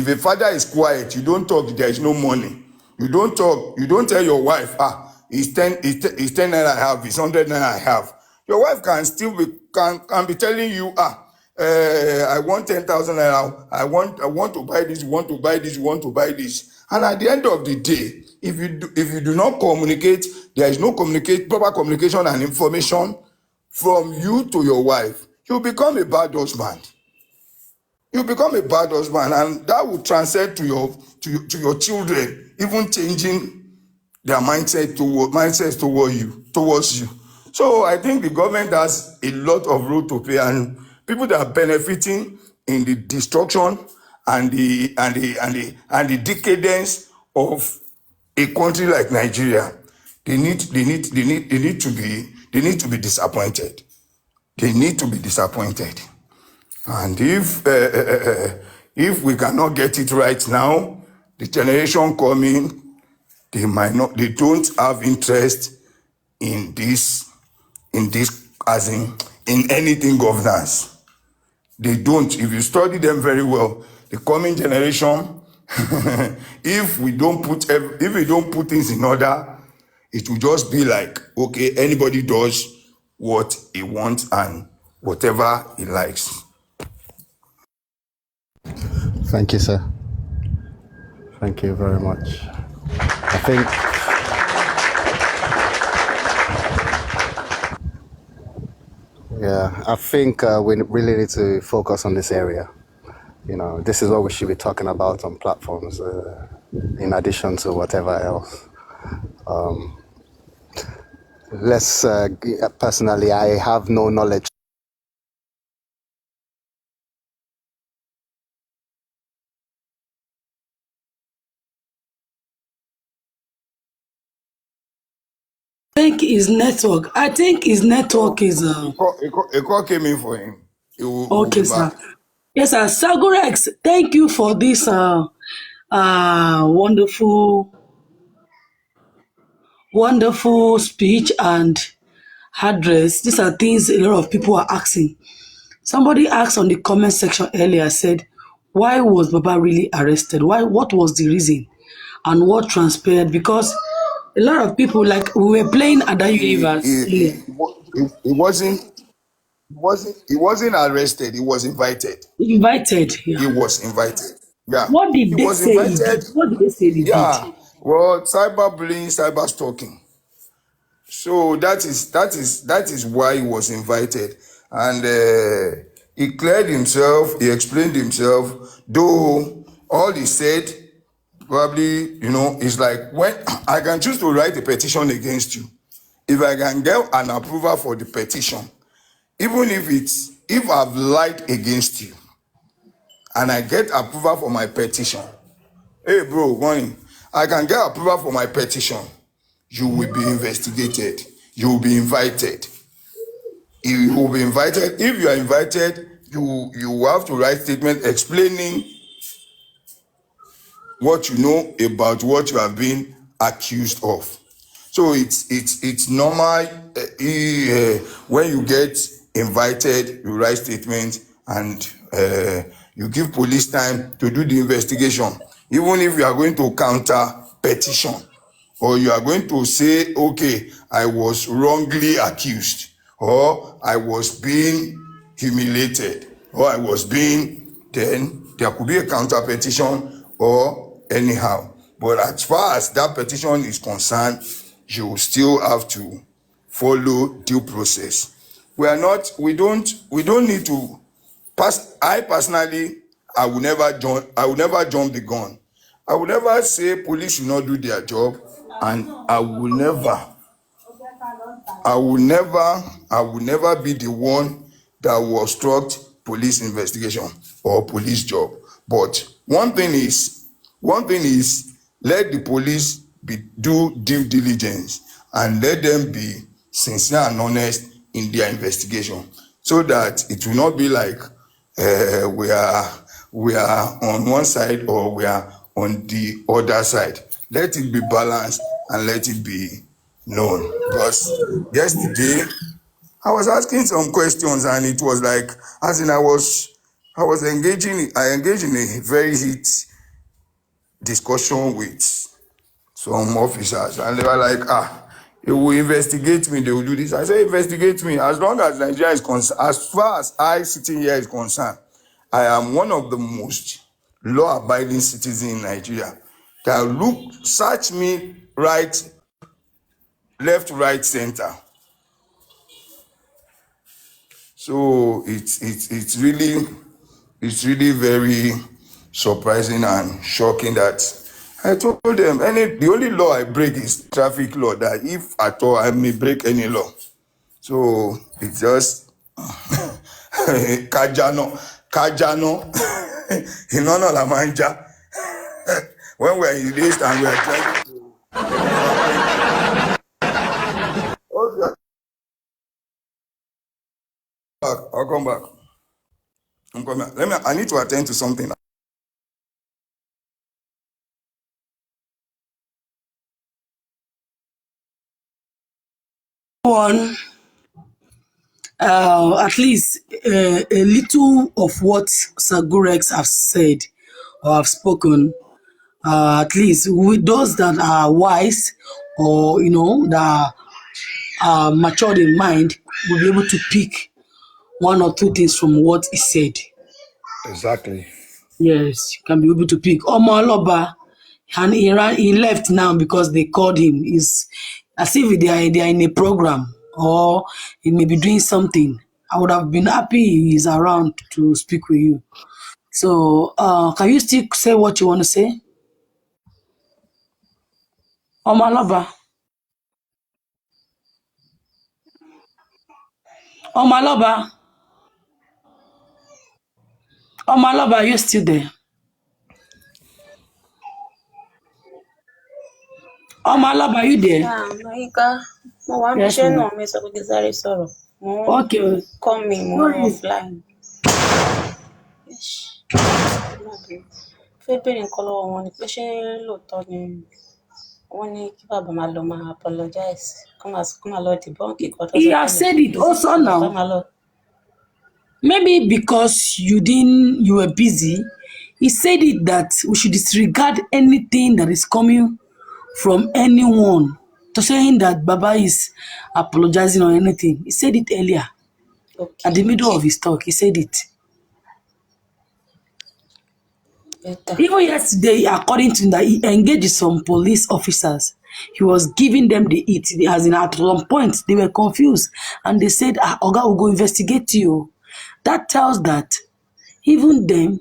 a father is quiet, you don't talk, there is no money. You don't talk, you don't tell your wife, it's 10 naira I have, it's 100 naira I have. Your wife can still be telling you, I want 10,000 naira, I want to buy this, want to buy this. And at the end of the day, if you do not communicate, there is no proper communication and information from you to your wife, you become a bad husband. And that will transcend to your children, even changing their mindsets towards you. So I think the government has a lot of role to play, and people that are benefiting in the destruction and the decadence of a country like Nigeria, they need to be disappointed. And if we cannot get it right now, the generation coming, they don't have interest in this as in anything governance. They don't. If you study them very well, the coming generation, if we don't put things in order, it will just be like, okay, anybody does what he wants and whatever he likes. Thank you, sir. Thank you very much. I think we really need to focus on this area. This is what we should be talking about on platforms, in addition to whatever else. Personally, I have no knowledge. I think his network is A call came in for him. okay, sir. Yes, sir. Sagorex, thank you for this wonderful speech and address. These are things a lot of people are asking. Somebody asked on the comment section earlier, said, why was Baba really arrested? What was the reason? and what transpired, because a lot of people, like we were playing at that universe earlier. He wasn't arrested. He was invited. Invited, yeah. He was invited. Yeah. What did He they was say he invited. did? What did they say he Yeah. did? Well, cyberbullying, cyber stalking. So that is why he was invited, and he cleared himself. He explained himself. Though all he said, probably, is like, when I can choose to write a petition against you, if I can get an approval for the petition, even if I've lied against you, and I get approval for my petition, hey bro, morning, I can get approval for my petition, you will be investigated. You will be invited. You will be invited. If you are invited, you have to write statement explaining what you know about what you have been accused of. So it's normal. When you get invited, you write statement, and you give police time to do the investigation. Even if you are going to counter petition, or you are going to say, okay, I was wrongly accused, or I was being humiliated, or I was being, then there could be a counter petition or anyhow. But as far as that petition is concerned, you still have to follow due process. We don't need to I personally, I will never jump the gun. I will never say police should not do their job, and I will never be the one that will obstruct police investigation or police job. But one thing is, let the police do due diligence, and let them be sincere and honest in their investigation, so that it will not be like we are on one side or we are on the other side. Let it be balanced and let it be known. Because yesterday I was asking some questions, and it was like, as in I engaged in a very heated discussion with some officers, and they were like, they will investigate me, they will do this. I say, investigate me. As long as Nigeria is concerned, as far as I sitting here is concerned, I am one of the most law-abiding citizens in Nigeria. Search me right, left, right, center. So it's really very surprising and shocking that I told them the only law I break is traffic law, that if at all I may break any law. So it's just Kajano, Inono la manja. When we're in this and we're trying to okay. I'll come back. I'm coming. I need to attend to something. One, at least a little of what Sir Gurex have said or have spoken, at least with those that are wise, or that are matured in mind, will be able to pick one or two things from what he said. Exactly. Yes, you can be able to pick. Omo Aloba, and he left now because they called him. It's as if they are in a program, or he may be doing something. I would have been happy he's around to speak with you. So, can you still say what you want to say? Omo Aloba. Omo Aloba. Omo Aloba, are you still there? Omo Aloba, are you there? Maika, mo wá Yes, bíṣẹ́ ma'am. náà mi sọ pé kí n sáré sọ̀rọ̀. Okay. Call me more offline. Fẹ́ bèrè nǹkan lọ́wọ́ wọn ni pé ṣé lóòótọ́ ni wọ́n ní kí bàbá máa lọ máa apologize, kó máa lọ debunk nǹkan tó sọ. He has said it also now. Maybe because you were busy, He said it that we should disregard anything that is coming from anyone to saying that Baba is apologizing or anything. He said it earlier. Okay. At the middle of his talk, he said it. Better. Even yesterday, according to that, he engaged some police officers. He was giving them the it. As in, at one point, they were confused. And they said, Oga will go investigate you. That tells that even them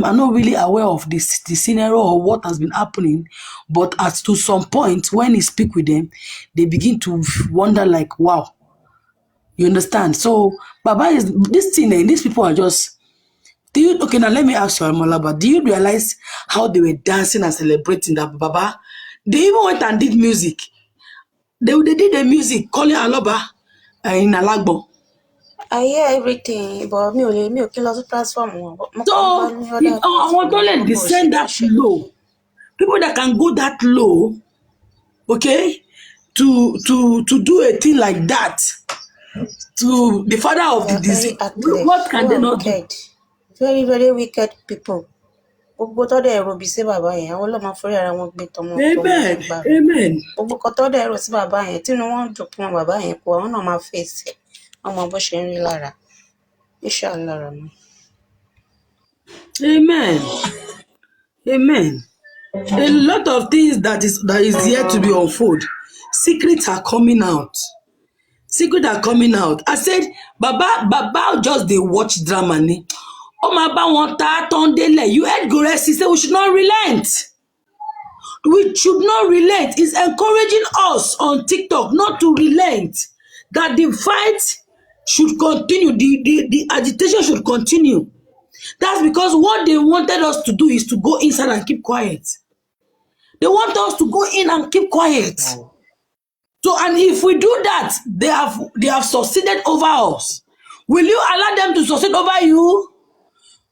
are not really aware of the scenario or what has been happening. But at to some point, when he speak with them, they begin to wonder like, wow. You understand? So, Baba is, this thing, these people are just, okay, now let me ask you, Amalaba, do you realize how they were dancing and celebrating that Baba? They even went and did music. They did the music calling Aloba in Alagbo. I hear everything, but me ò kí lọ sí platform wọn. So, if I want to let descend that low, people that can go that low, okay, to do a thing like that, to the father of the disease, what can they not do? Very, very wicked people. Gbogbo tó dẹ̀ rò bí sí bàbá yẹn, àwọn ló máa forí ara wọn gbé tọmọ gbà. Amen. Gbogbo kan tó dẹ̀ rò sí bàbá yẹn, tínú wọn dùn fún bàbá yẹn kó àwọn náà máa fèsì. Wọ́n mọ bó ṣe ń rí lára. Inshallah Rahman. Amen. Amen. A lot of things that is yet to be unfold. Secrets are coming out. Secrets are coming out. I said, Baba just they watch drama ni. Oh my ba won ta ton dele. You heard Goresi say we should not relent. We should not relent. It's encouraging us on TikTok not to relent. That the fight should continue. The agitation should continue. That's because what they wanted us to do is to go inside and keep quiet. They want us to go in and keep quiet. So, and if we do that, they have succeeded over us. Will you allow them to succeed over you?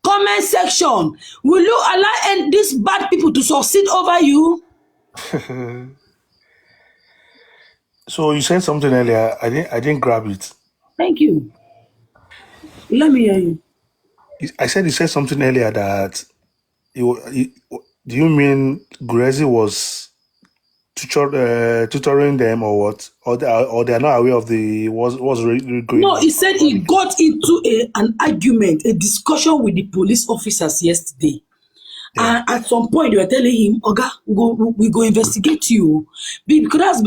Comment section. Will you allow these bad people to succeed over you? So you said something earlier. I didn't grab it. Thank you. Let me hear you. I said you said something earlier that do you mean Gurezi was tutoring them or what? Or they are not aware of the was really going No, on? he said he got into an argument, a discussion with the police officers yesterday. Yeah. And at some point, they were telling him, Oga, we go investigate you. Because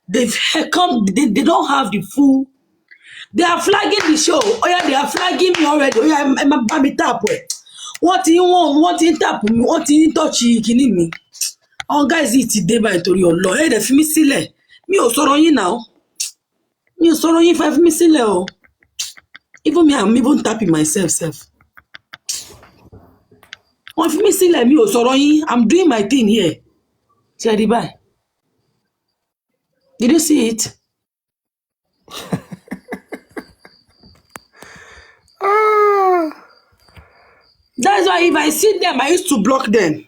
they've come, they don't have the full. They are flagging the show. Oh yeah, they are flagging me already. Oh yeah, I'm tap. What do you want? What in tap me? What in touch killing me? Oh guys, it's day by to your law. Hey, they fi mi sílẹ̀. Mi ò sọ̀rọ̀ yín now. Mi ò sọ̀rọ̀ yín fi mi sílẹ̀ o. Even me, I'm even tapping myself. Wọ́n fi mi sílẹ̀, mi ò sọ̀rọ̀ yín. I'm doing my thing here. Ṣé bye. Did you see it? That's why if I see them, I used to block them.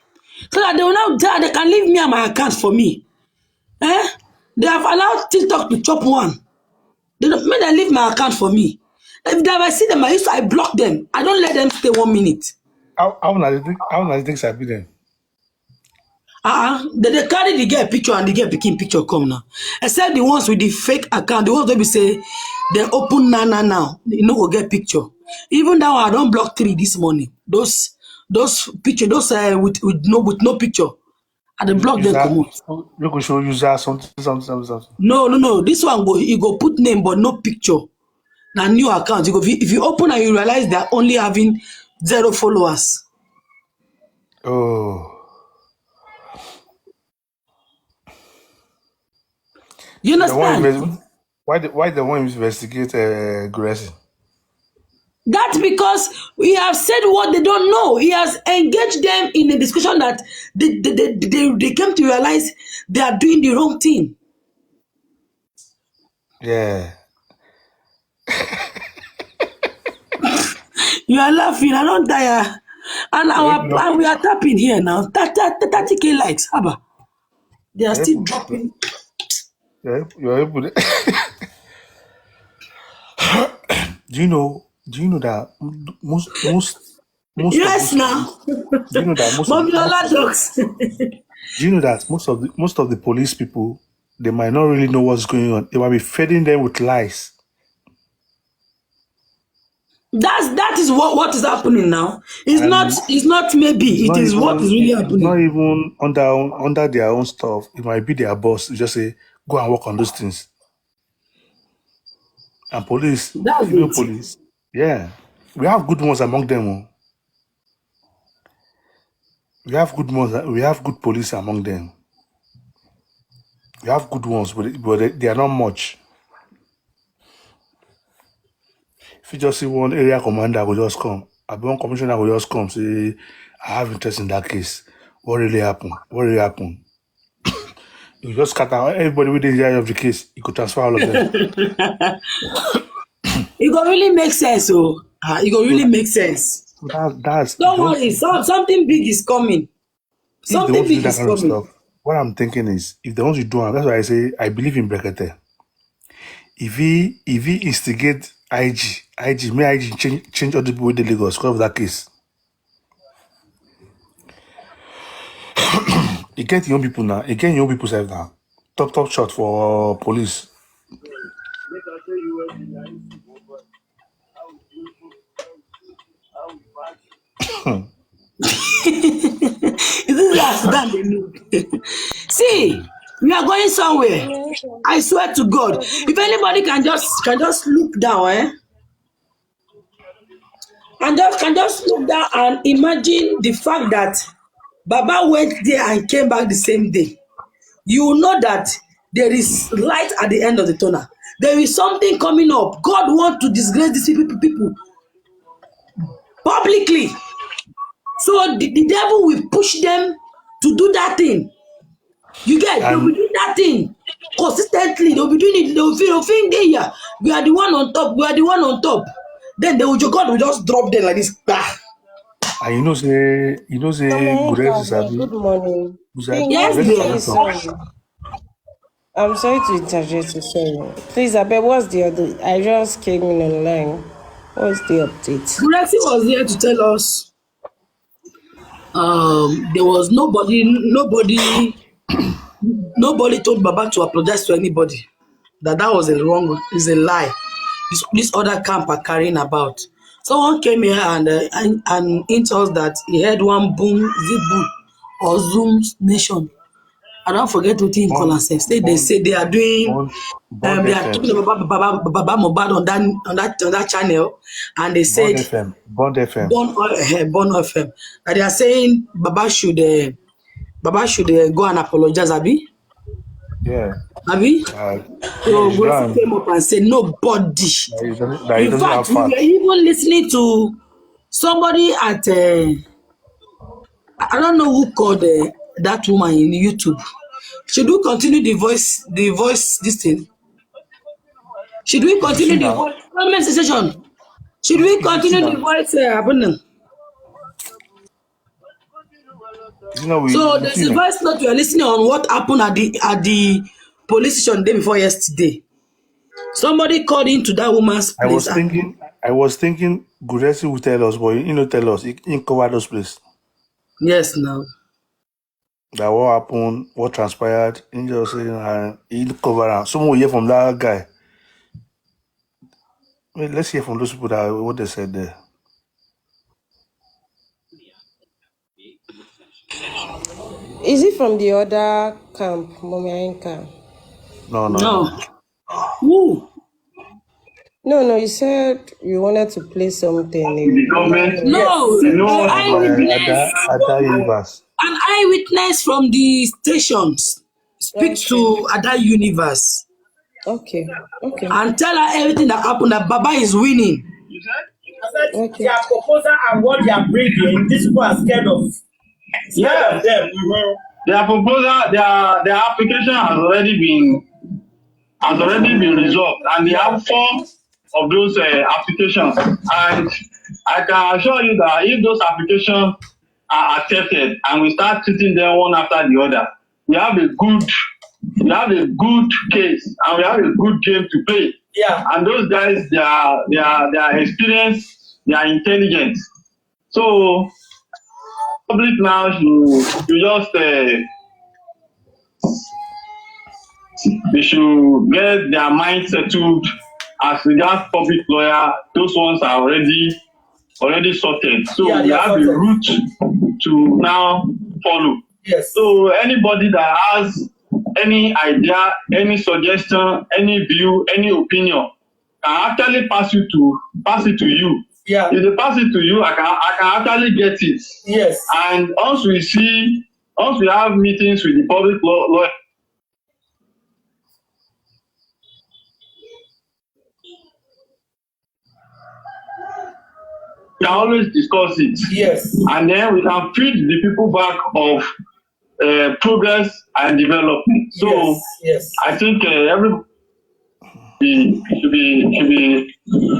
So that they will not they can leave me and my account for me. They have allowed TikTok to chop one. They don't make them leave my account for me. If I see them, I block them. I don't let them stay 1 minute. How many things have been there? They carry the girl picture and the girl picking picture come now. Except the ones with the fake account, the ones that we say they open now. You know, will get picture. Even that one, I don't block 3 this morning. Those picture, those with no picture. I don't block them. You could show user something. No. This one you go put name but no picture. Now new account. If you open and you realize they're only having 0 followers. Oh. You understand? Why they want to investigate Gurezi? That's because we have said what they don't know. He has engaged them in a discussion that they came to realize they are doing the wrong thing. Yeah. You are laughing. I don't tire. And we are tapping here now. 30K likes. Haba. They are still dropping. Yeah, you're able to. Do you know that most most of Yes, those now. police, do you know that Mobilola jokes. do you know that most of the police people, they might not really know what's going on. They might be feeding them with lies. That is what is happening now. It's not maybe. It is what is really It's not happening. even under their own stuff. It might be their boss. You just say, go and work on those things. And police, That's female it. police, yeah, we have good ones among them. Oh. We have good ones. We have good police among them. We have good ones, but they are not much. If you just see one area commander will just come, one commissioner will just come, say, I have interest in that case. What really happened? What really happened? You just scatter everybody within the area of the case. You could transfer all of them. It go really make sense, oh. It go really make sense. Don't worry, something big is coming. If they want to do that kind of stuff, what I'm thinking is, if they want to do it, that's why I say I believe in Brekete. If he instigate IG, may IG change other people with the Lagos because of that case. You get young people now. Again, young people say now. Top shot for police. See, we are going somewhere. I swear to God. If anybody can just look down, and can just look down and imagine the fact that Baba went there and came back the same day. You will know that there is light at the end of the tunnel. There is something coming up. God wants to disgrace these people publicly. So the devil will push them to do that thing. You get, they'll be doing that thing consistently. They'll be doing it. They'll think there. We are the one on top. We are the one on top. Then God will just drop them like this. Bah. And you know, say good morning. Yes, I'm sorry to interject you, sorry. Please, I bet what's the other? I just came in online. What's the update? Guresi was here to tell us there was nobody told Baba to apologize to anybody. That was is a lie. This other camp are carrying about. Someone came here and told us that he had one boom, Zip or Zoom Nation. I don't forget what he call themselves. They say they are doing. They are talking about Baba Mohbad on that channel, and they said Bond FM. Bond FM. And they are saying Baba should go and apologize, Abi. Yeah. Abi. So Guresi came up and said nobody. In fact, we were even listening to somebody at I don't know who called that woman in YouTube. Should we continue the voice this thing? Should we continue the voice comment session? Should we continue the voice happening? So there's a voice note you are listening on what happened at the police station the day before yesterday. Somebody called into that woman's place. I was thinking Guresi will tell us, but tell us he cover those places. Yes, now. That what happened, what transpired, he just saying he cover around. Someone will hear from that guy. Let's hear from those people that what they said there. Is it from the other camp, Momiainka? No. Who? No, you said you wanted to play something. The government? No, an eyewitness from the stations speak to Ada Universe. Okay. And tell her everything that happened, that Baba is winning. Okay. Their proposal and what they are bringing, these people are scared of. Scared of them. Mm-hmm. Their proposal, their application has already been resolved, and they have 4 of those applications. And I can assure you that if those applications are accepted and we start treating them one after the other, we have a good case and we have a good game to play. Yeah. And those guys, they are experienced, they are intelligent. So public now you just they should get their mind settled as regards public lawyer. Those ones are already sorted. So Yeah, we they are have a sorted. route to now follow. Yes. So anybody that has any idea, any suggestion, any view, any opinion can actually pass it to you. Yeah. If they pass it to you, I can actually get it. Yes. And once we have meetings with the public lawyer, we can always discuss it. Yes. And then we can feed the people back of progress and development. So yes. I think everybody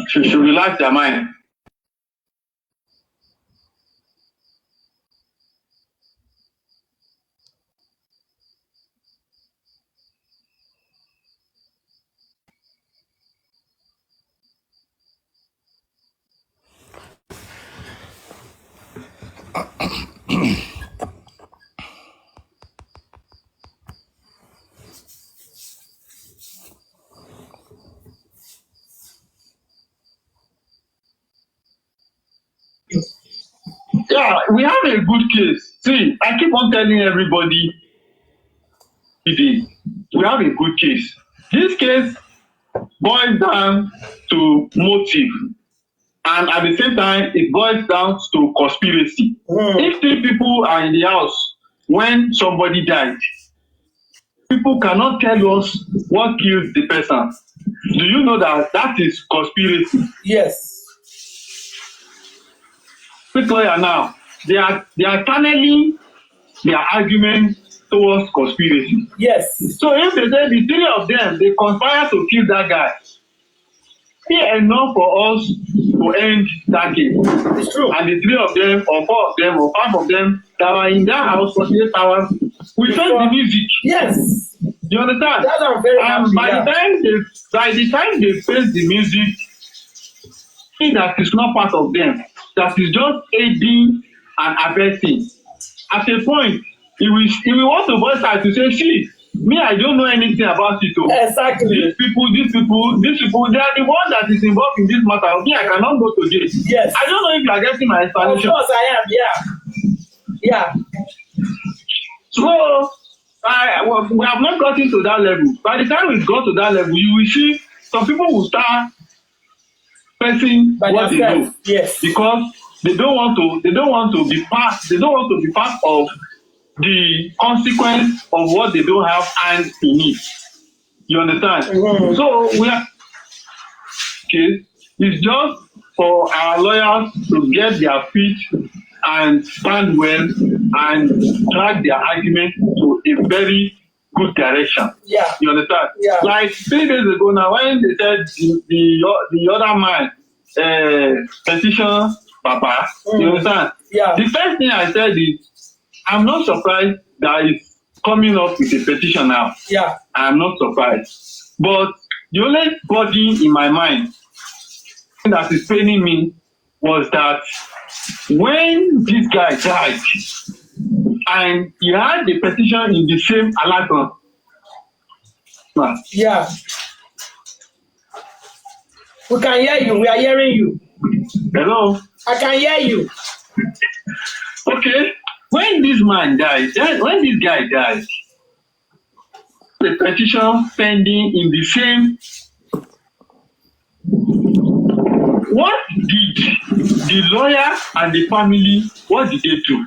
should relax their mind. Yeah, we have a good case. See, I keep on telling everybody, we have a good case. This case boils down to motive, and at the same time, it boils down to conspiracy. If 3 people are in the house when somebody died, people cannot tell us what killed the person. Do you know that is conspiracy? Yes. Quick lawyer now, they are channeling their argument towards conspiracy. Yes. So if they say the 3 of them they conspire to kill that guy, it's enough for us to end that case. It's true. And the 3 of them, or 4 of them, or 5 of them that were in that house for 8 hours, we face the music. Yes. You understand? That's I'm very happy. By the time they face the music, that is not part of them, that is just aiding and abetting. At a point, he will want to voice out to say, see, me, I don't know anything about it. Exactly. These people, they are the one that is involved in this matter. Me, I cannot go to jail. Yes. I don't know if you are getting my explanation. Of course I am, yeah. So, we have not gotten to that level. By the time we got to that level, you will see some people will start facing what they do. Yes. Because they don't want to be part of the consequence of what they don't have hands in it. You understand? Mm-hmm. So we are okay. It's just for our lawyers to get their feet and stand well and drag their argument to a very good direction. Yeah. You understand? Yeah. Like 3 days ago now, when they said the other man petition Papa, you understand? Yeah. The first thing I said is, I'm not surprised that it's coming up with a petition now. Yeah. I'm not surprised. But the only body in my mind that is paining me was that when this guy died and he had the petition in the same alagon. Yeah. We can hear you. We are hearing you. Hello? I can hear you. Okay. When this man died, when this guy died, the petition pending in the same. What did the lawyer and the family, what did they do?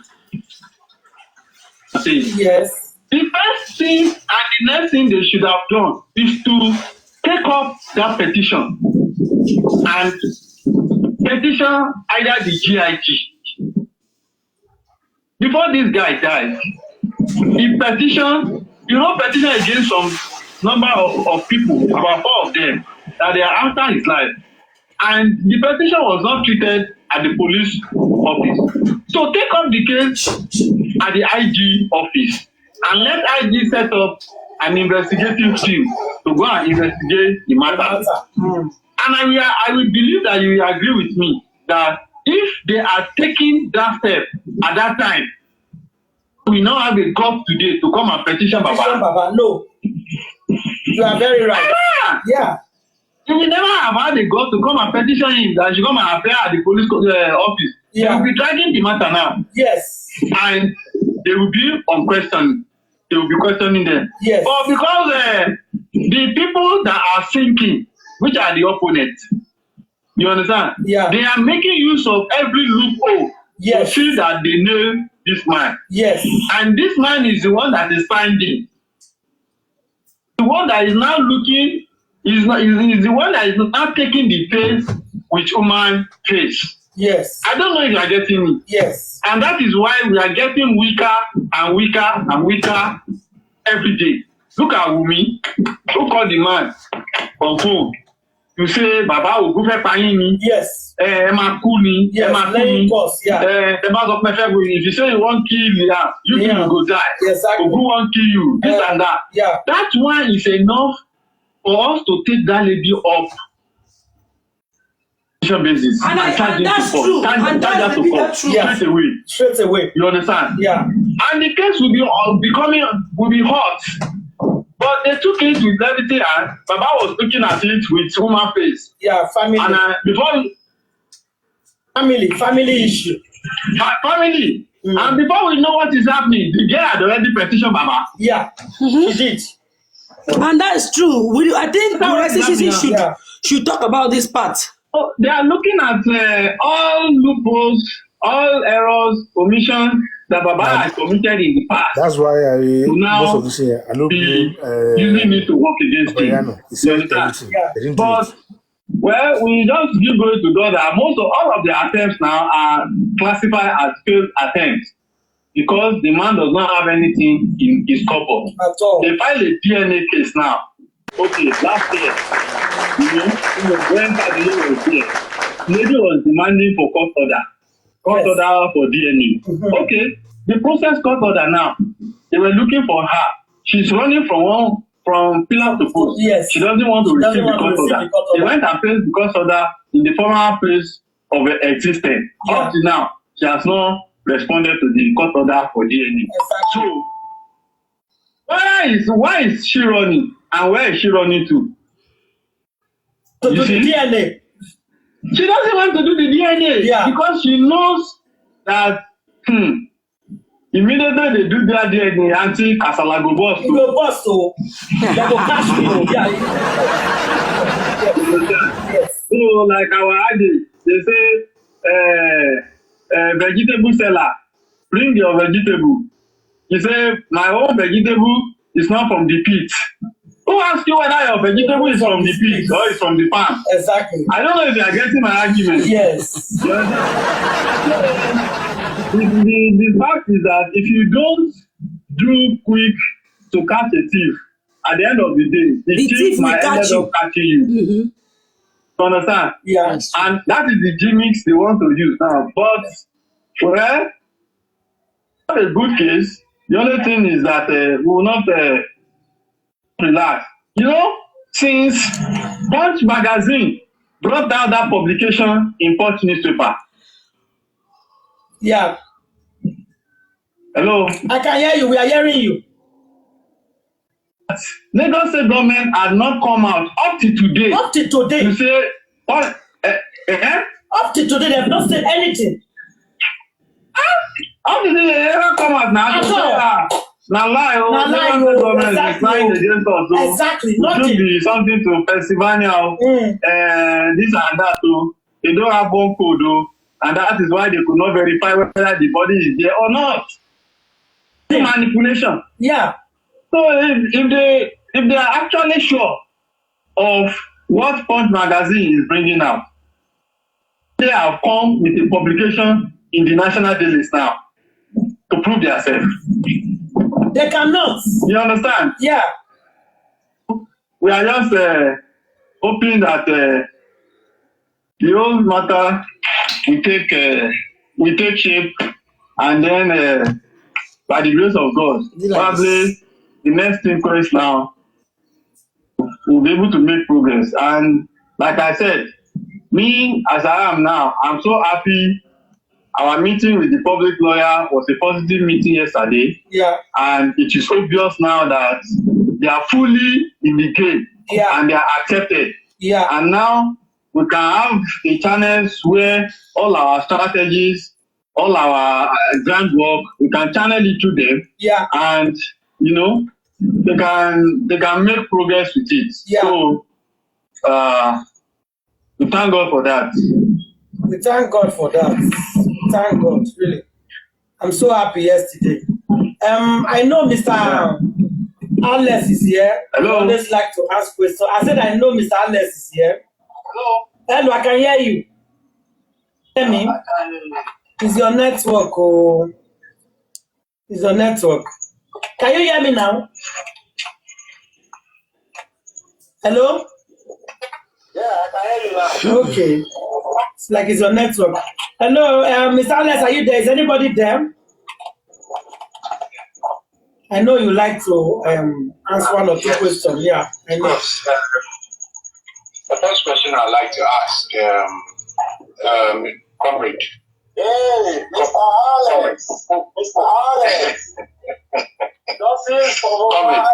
Yes. The first thing and the next thing they should have done is to take up that petition and petition either the GIG. Before this guy died, the petition, petition against some number of people, about 4 of them, that they are after his life. And the petition was not treated at the police office. So take up the case at the IG office and let IG set up an investigative team to go and investigate the matter. And I will believe that you will agree with me that if they are taking that step at that time, we now have a cop today to come and petition Baba. No. You are very right. Yeah. If we never have had a God to come and petition him that should come and appear at the police office, they will be dragging the matter now. Yes. And they will be on question. They will be questioning them. Yes. But because the people that are sinking, which are the opponents, you understand? Yeah. They are making use of every loophole to see that they know this man. Yes. And this man is the one that is finding. The one that is now looking is the one that is not taking the face with human face. Yes. I don't know if you are getting it. Yes. And that is why we are getting weaker and weaker and weaker every day. Look at Wumi. Who called the man on phone? You say, Baba, Ogunfe Payini. Yes. Emma Kuni. Yes. If you say you want to kill Liam, you will go die. Exactly. Ogun want to kill you. This and that. Yeah. That one is enough for us to take that lady up basis and that's true. And that's true. Straight away. You understand? Yeah. And the case will be hot. But they took it with levity and Baba was looking at it with human face. Yeah, family. And family issue. Family. And before we know what is happening, the girl had already petitioned Baba. Yeah. He did. And that's true. I think the should talk about this part. Oh, they are looking at all loopholes, all errors, omissions that Baba has committed in the past. That's why now most of this year I don't blame using it to work against him. But well, we just give glory to God that all of the attempts now are classified as failed attempts because the man does not have anything in his cupboard. They filed a DNA case now. Okay, last year, when Padilla was here, lady was demanding for court order for DNA. Mm-hmm. Okay, the process court order now. They were looking for her. She's running from pillar to post. Yes. She doesn't want to receive the court order. They went and placed the court order in the former place of her existence. Yeah. Up to now, she has not responded to the court order for DNA. Exactly. So why is she running? And where is she running to? To do the DNA. She doesn't want to do the DNA because she knows that immediately they do their DNA, Auntie Kasala go bust. You go bust, so they go cash me. Yes. So like our adage, they say, vegetable seller, bring your vegetable. He say, my own vegetable is not from the pit. Who asked you whether your vegetable is from the pit or is from the farm? Exactly. I don't know if you are getting my argument. Yes. The fact is that if you don't do quick to catch a thief, at the end of the day, the thief might end up catching you. Mm-hmm. You understand? Yes. And that is the gimmicks they want to use now. But, well, not a good case. The only thing is that we will not relax. You know, since Punch magazine brought out that publication in Punch newspaper. Yeah. Hello? I can hear you. We are hearing you. Lagos State government has not come out up to today. Up to today. To say, up to today, they have not said anything. Up to today, they never come out now. Now lie, government is declining against us. So exactly, nothing. It should be something to Pennsylvania, this and that. So they don't have one code, and that is why they could not verify whether the body is there or not. The manipulation. Yeah. So if they are actually sure of what Punch magazine is bringing out, they have come with a publication in the national dailies now to prove themselves. They cannot. You understand? Yeah. We are just hoping that the whole matter will take shape, and then by the grace of God, probably the next inquest now will be able to make progress. And like I said, Me, as I am now, I'm so happy. Our meeting with the public lawyer was a positive meeting yesterday. Yeah. And it is obvious now that they are fully in the game. Yeah. And they are accepted. Yeah. And now we can have the channels where all our strategies, all our groundwork, we can channel it to them. Yeah. And they can make progress with it. Yeah. So we thank God for that. We thank God for that. Thank God, really. I'm so happy yesterday. I know Mr. Alex is here. Hello. I always like to ask questions. I said I know Mr. Alex is here. Hello, I can hear you. Hear me? It's your network, oh. It's your network. Can you hear me now? Hello? Yeah, I can hear you now. Okay. It's like it's your network. Hello, Mr. Alex, are you there? Is anybody there? I know you like to answer one or two questions. Yeah, I know. The first question I'd like to ask, comrade. Hey, Mr. Alex. Mr. Alex. Justice for woman.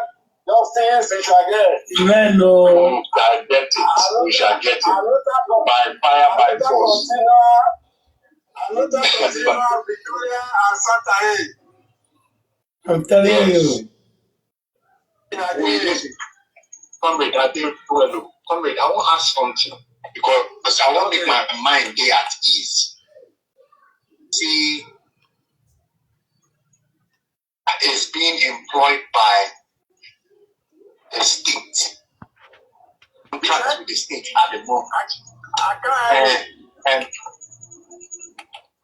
Justice, we shall get. Amen. No. I get it. We shall get it. By fire, by force. I'm telling you. Comrade, I think, comrade, I want to ask something because I want to make my mind be at ease. See, is being employed by the state. Contract with the state at the moment. And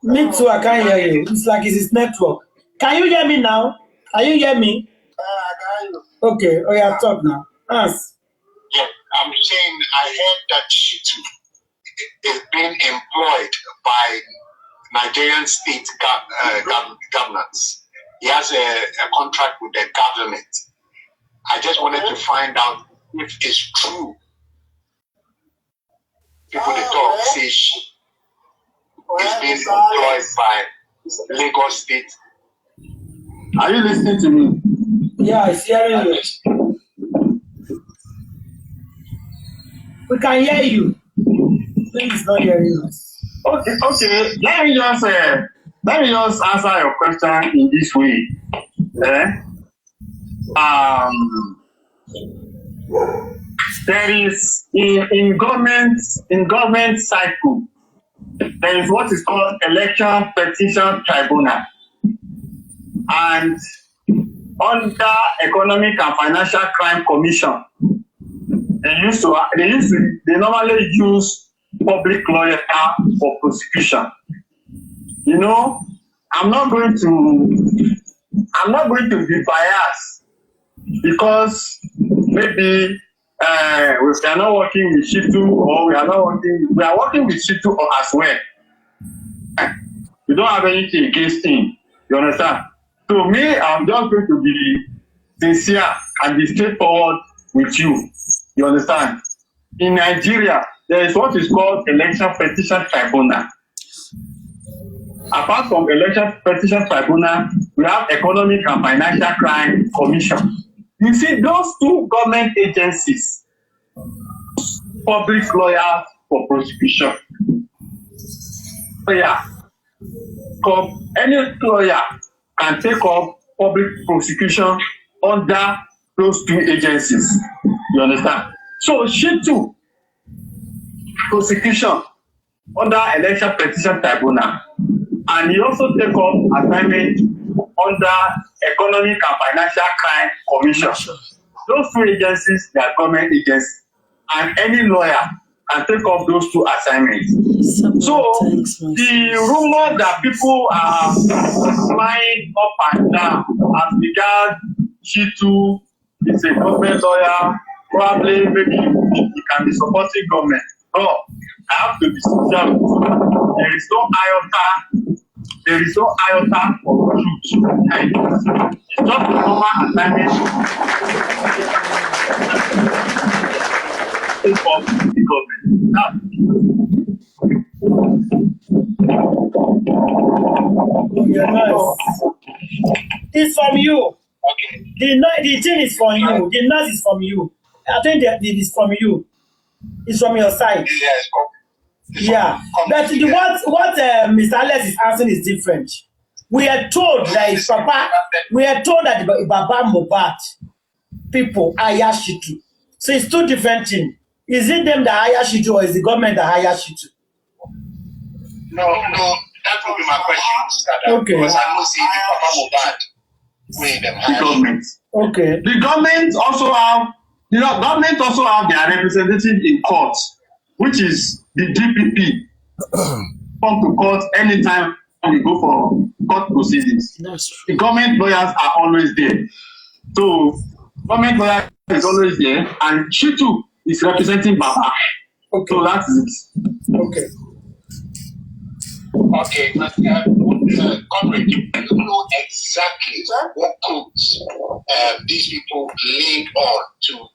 me too, I can't hear you. It's like it's his network. Can you hear me now? Can you hear me? I can hear you. Okay, oh yeah, talk now. Ask. Yeah, I'm saying I heard that Shitu is being employed by Nigerian state governance. He has a contract with the government. I just wanted to find out if it's true. People they talk say is being employed by Lagos State. Are you listening to me? Yeah, I'm hearing you. We can hear you. Please not hearing us. Okay. Let me just answer your question in this way. There is in government cycle, there is what is called election petition tribunal, and under Economic and Financial Crime Commission, they normally use public lawyer for prosecution. I'm not going to be biased because maybe we are not working with Shitu or we are working with Shitu as well. We don't have anything against him. You understand? So me, I'm just going to be sincere and be straightforward with you. You understand? In Nigeria, there is what is called Election Petition Tribunal. Apart from Election Petition Tribunal, we have Economic and Financial Crime Commission. You see, those two government agencies, public lawyers for prosecution. Any lawyer can take up public prosecution under those two agencies. You understand? So Shitu prosecution under Election Petition Tribunal, and he also take up assignment under Economic and Financial Crime Commission. Those two agencies, they are government agencies, and any lawyer can take up those two assignments. So the rumor that people are flying up and down as regards Shitu is a government lawyer, probably maybe he can be supporting government. No, I have to be sincere with you. There is no iota of truth behind it. It's just a normal assignment of the government. Now, Your noise. It's from you. Okay. The thing is from you. The noise is from you. I think that it is from you. It's from your side. Yes. Yeah. But what Mr. Alex is asking is different. We are told that it's Papa. We are told that Baba Mohbad people hire Shitu. So it's two different things. Is it them that hire Shitu or is the government that hire Shitu? No, that will be my question. Okay. Because I know see the Papa Mohbad way them hire government. Okay. The government also have their representative in court, which is the DPP. Come to court anytime we go for court proceedings. That's true. The government lawyers are always there. So government lawyer is always there, and Shitu is representing Baba. Okay. So that is it. Okay. Okay, comrade, you know exactly what codes these people leaned on to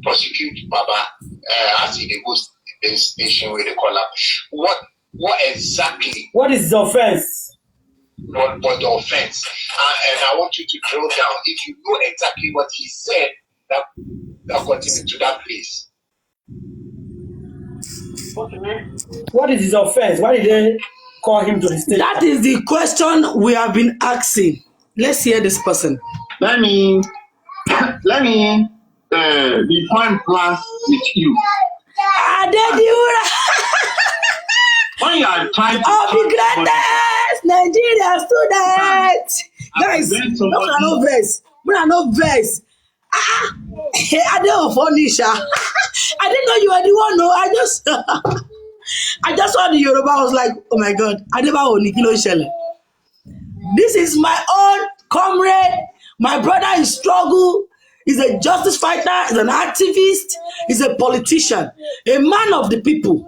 prosecute Baba as he goes to the station where they call up. What exactly? What is the offense? What the offense? And I want you to drill down. If you know exactly what he said, that continue to that place. What is his offense? Why did they call him to the station? That is the question we have been asking. Let's hear this person. Let me be point blank with you. Adediura. When you are trying to of the greatest Nigeria student. Guys, no verse. No verse. I don't furnish. I didn't know you were the one. No, I just saw the Yoruba. I was like, oh my God, I never own Nikilo Shele. This is my own comrade. My brother is struggle. He's a justice fighter. He's an activist. He's a politician. A man of the people.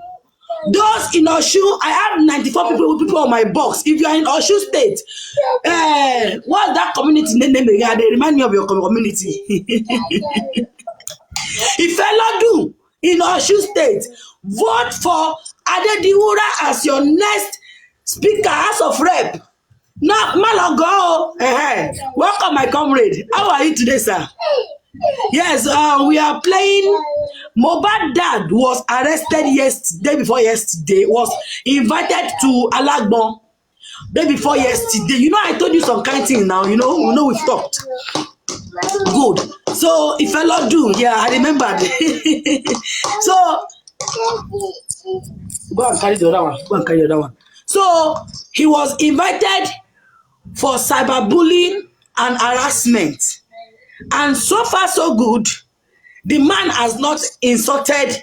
Those in Oshu, I have 94 people on my box. If you are in Oshu State, what's that community name again? They remind me of your community. Ifelodun in Oshu State, vote for Adediwura as your next speaker, House of Rep. Now, Malago, welcome, my comrade. How are you today, sir? Yes, we are playing. Mohbad dad was arrested day before yesterday, was invited to Alagbon day before yesterday. You know, I told you some kind of thing now, you know we've talked. Good. So, if I not do, yeah, I remembered. So, go and carry the other one. So, he was invited for cyberbullying and harassment. And so far, so good. The man has not insulted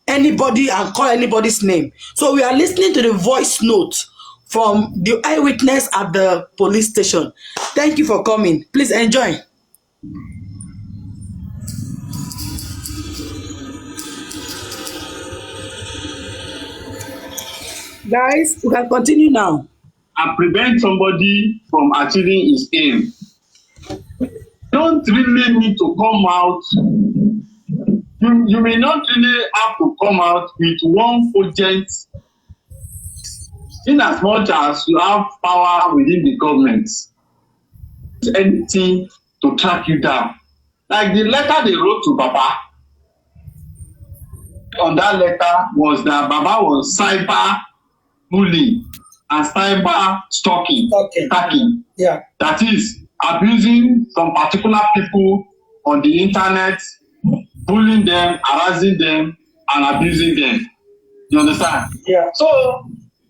anybody and called anybody's name. So we are listening to the voice note from the eyewitness at the police station. Thank you for coming. Please enjoy. Guys, we can continue now. And prevent somebody from achieving his aim. Don't really need to come out. You may not really have to come out with one project, in as much as you have power within the government. Anything to track you down. Like the letter they wrote to Baba. On that letter was that Baba was cyber bullying and cyber stalking. Yeah. That is abusing some particular people on the internet, bullying them, harassing them, and abusing them. You understand? Yeah. So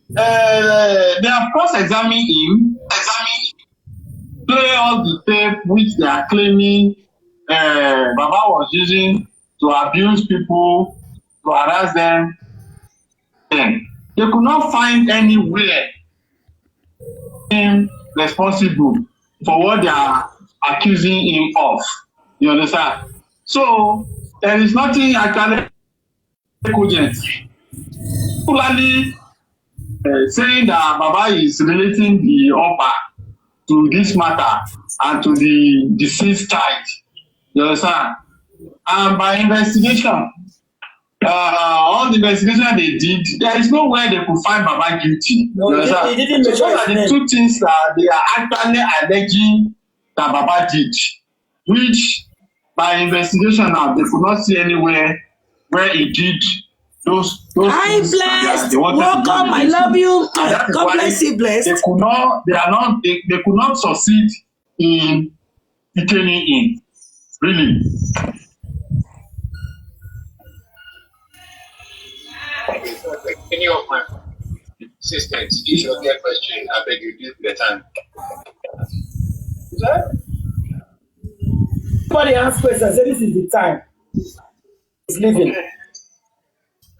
they have cross-examined him, play all the tape which they are claiming Baba was using to abuse people, to harass them. Then they could not find anywhere him responsible for what they are accusing him of. You understand? So there is nothing actually cogent. Particularly saying that Baba is relating the offer to this matter and to the deceased child. You understand? And by investigation, all the investigation they did, there is no way they could find Baba guilty. No, he didn't So mention those are his the name. two things that they are actually alleging that Baba did, which by investigation now they could not see anywhere where he did those Hi, things. blessed. They wanted to do Welcome. I against love him. you. And that is God why bless you, blessed. they could not succeed in detaining him. Really. Any of my assistants, if you get question, I beg you give the time. Somebody ask questions. Say this is the time. It's leaving.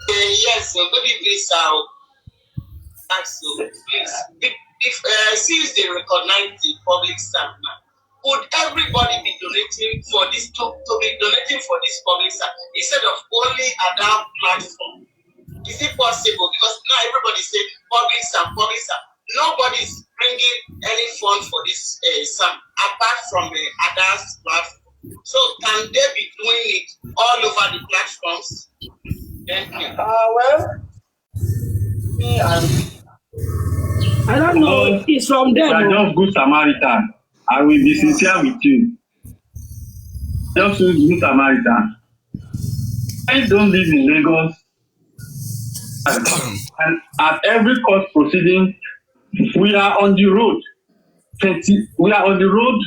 Yes, good evening, sir. So, please, if since they recognize the public staff now, would everybody be donating for this to be donating for this public staff instead of only at that platform? Is it possible? Because now everybody say public staff, public staff. Nobody's bringing any fund for this staff apart from the Adas platform. So can they be doing it all over the platforms? Thank you. Well, I don't know. It's from You them. are just good Samaritan. I will be sincere with you. Just good Samaritan. I don't live in Lagos. And at every court proceeding, we are on the road. We are on the road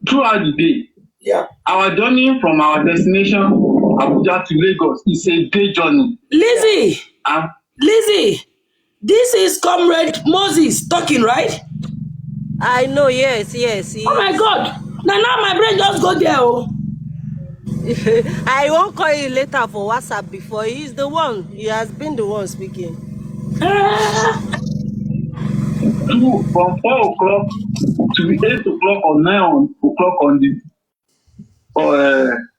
throughout the day. yeah. Our journey from our destination, Abuja to Lagos, is a day journey. Lizzie, And Lizzie, this is Comrade Moses talking, right? I know, yes. Oh my God. Now my brain just go there. Oh. I won't call you later for WhatsApp before. He's the one. He has been the one speaking. from 4 o'clock to 8 o'clock or 9 o'clock on the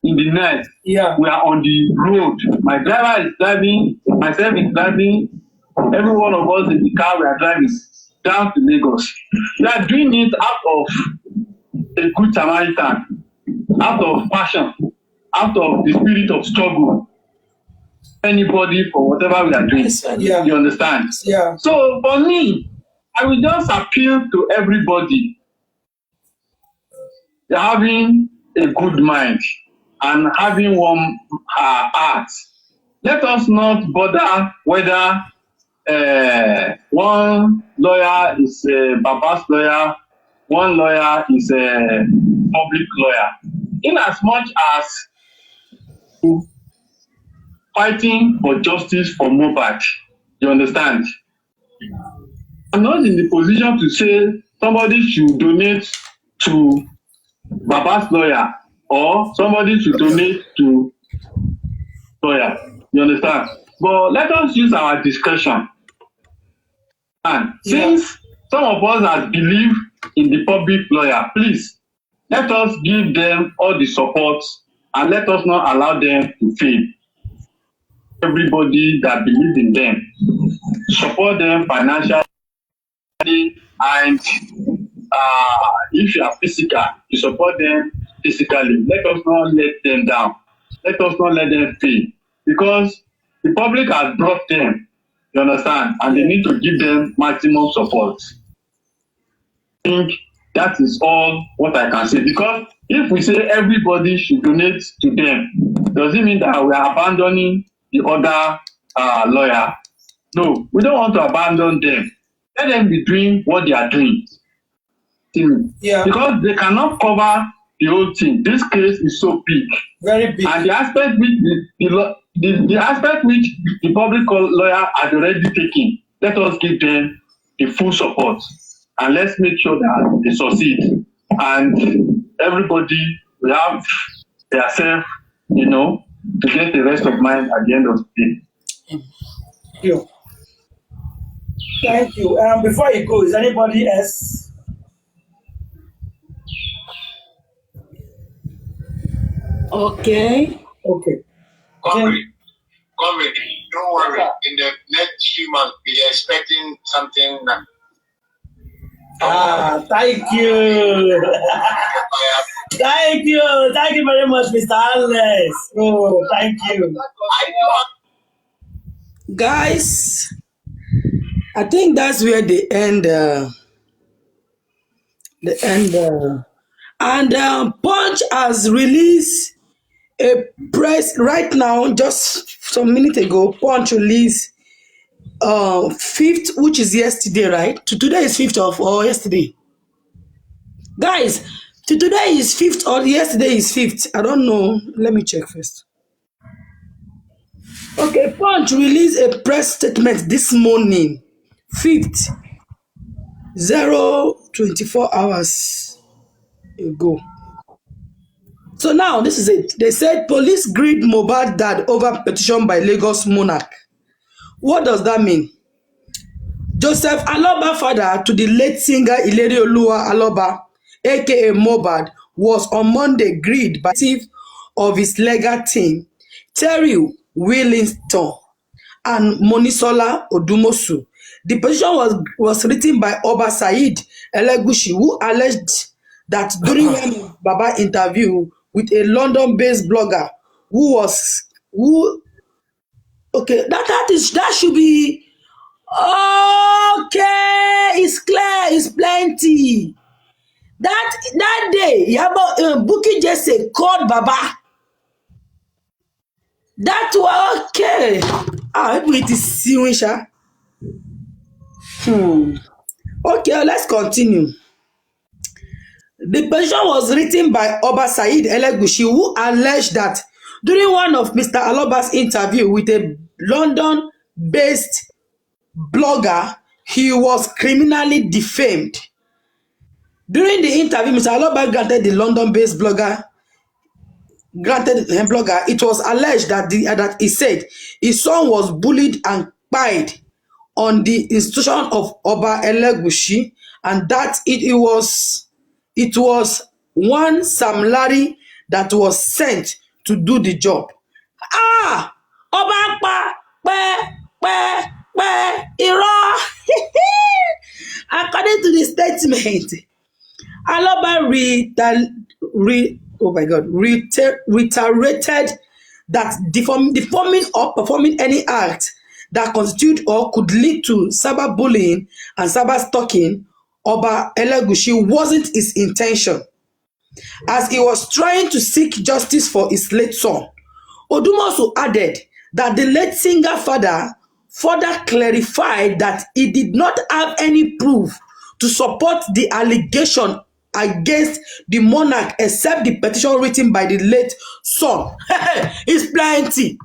in the night, Yeah. we are on the road. My driver is driving, myself is driving, every one of us in the car, we are driving down to Lagos. We are doing it out of a good Samaritan, out of passion, out of the spirit of struggle. Anybody for whatever we are doing. Yeah. You understand? Yeah. So for me, I will just appeal to everybody having a good mind and having one heart. Let us not bother whether one lawyer is Baba's lawyer, one lawyer is a public lawyer. In as much as fighting for justice for Mohbad, you understand? I'm not in the position to say somebody should donate to Baba's lawyer or somebody should donate to lawyer. You understand? But let us use our discretion. And since some of us have believed in the public lawyer, please let us give them all the support and let us not allow them to fail. Everybody that believes in them, support them financially, and if you are physical, you support them physically. Let us not let them down. Let us not let them fail, because the public has brought them, you understand, and they need to give them maximum support. I think that is all what I can say, because if we say everybody should donate to them, does it mean that we are abandoning the other lawyer? No, we don't want to abandon them. Let them be doing what they are doing. Yeah. Because they cannot cover the whole thing. This case is so big. Very big. And the aspect which the aspect which the public lawyer has already taken, let us give them the full support. And let's make sure that they succeed. And everybody will have their self, to get the rest of mine at the end of the day. Thank you. Thank you. Before you go, is anybody else? Okay. Comrade, don't worry. In the next few months, we are expecting something. Thank you. Thank you very much, Mr. Alex. Oh, thank you. Guys, I think that's where they end. And Punch has released a press right now. Just some minute ago, Punch released 5th, which is yesterday, right? Today is 5th of or yesterday. Guys, today is 5th or yesterday is 5th. I don't know. Let me check first. Okay, Punch released a press statement this morning, 5th, 24 hours ago. So now this is it. They said police greet Mohbad dad over petition by Lagos Monarch. What does that mean? Joseph Aloba, father to the late singer Ilerioluwa Aloba, aka Mohbad, was on Monday greeted by chief of his legal team, Terry Willingston and Monisola Odumosu. The petition was written by Oba Said Elegushi, who alleged that during one Baba interview with a London-based blogger that should be okay. It's clear. It's plenty. That day, Bukky Jesse called Baba. That was okay. It is Siwisha. Okay, let's continue. The petition was written by Oba Said Elegushi, who alleged that during one of Mr. Aloba's interview with a London-based blogger, he was criminally defamed. During the interview, Mr. Aloba granted the London-based blogger, it was alleged that he said his son was bullied and spied on the institution of Oba Elegushi, and that it was one Sam Larry that was sent to do the job. Oba irọ́. According to the statement, Aloba reiterated that deforming or performing any act that constitute or could lead to cyberbullying and cyberstalking Oba Elegushi wasn't his intention, as he was trying to seek justice for his late son. Odumosu added that the late singer father further clarified that he did not have any proof to support the allegation against the monarch except the petition written by the late son. It's plenty.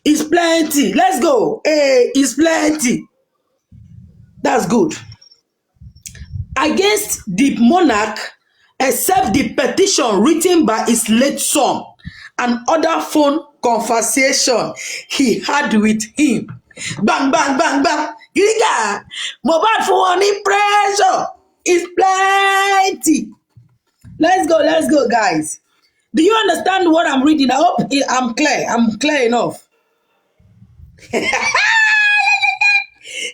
It's plenty. Let's go. Hey, it's plenty. That's good. Against the monarch except the petition written by his late son and other phone conversation he had with him. Bang, bang, bang, bang. Giga. Mohbad for one pressure. It's plenty. Let's go, guys. Do you understand what I'm reading? I hope I'm clear. I'm clear enough.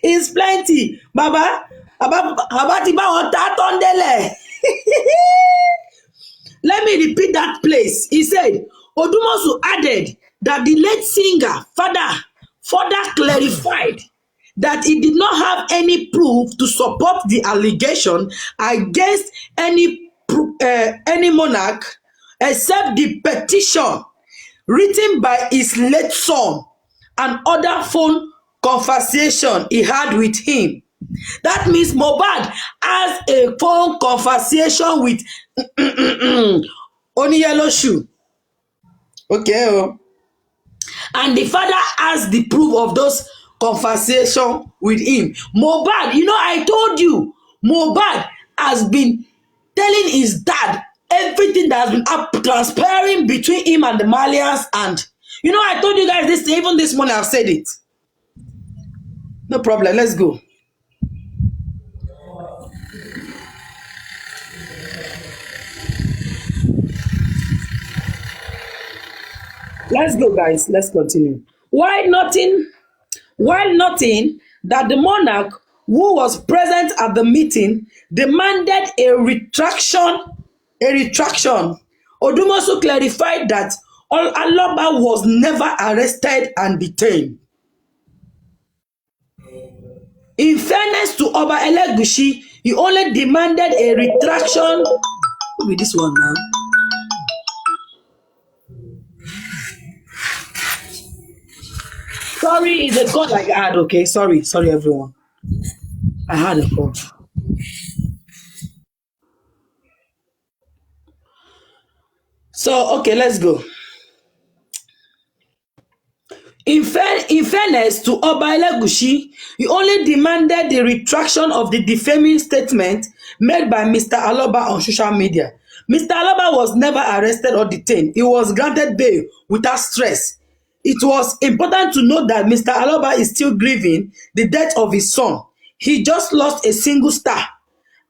It's plenty. Baba, let me repeat that place. He said, Odumosu added that the late singer father further clarified that he did not have any proof to support the allegation against any monarch except the petition written by his late son and other phone conversation he had with him. That means Mohbad has a phone conversation with Oniyeloshu. Okay. And the father has the proof of those conversation with him. Mohbad, I told you, Mohbad has been telling his dad everything that has been transpiring between him and the Malians. And, I told you guys this, even this morning I've said it. No problem, let's go. Let's go, guys. Let's continue. While noting that the monarch who was present at the meeting demanded a retraction, Odumosu clarified that Aloba was never arrested and detained. In fairness to Oba Elegushi, he only demanded a retraction. Who be this one now? Sorry, it's a call I had, okay? Sorry everyone. I had a call. So, okay, let's go. In fairness to Oba Elegushi, he only demanded the retraction of the defaming statement made by Mr. Aloba on social media. Mr. Aloba was never arrested or detained. He was granted bail without stress. It was important to note that Mr. Aloba is still grieving the death of his son. He just lost a single star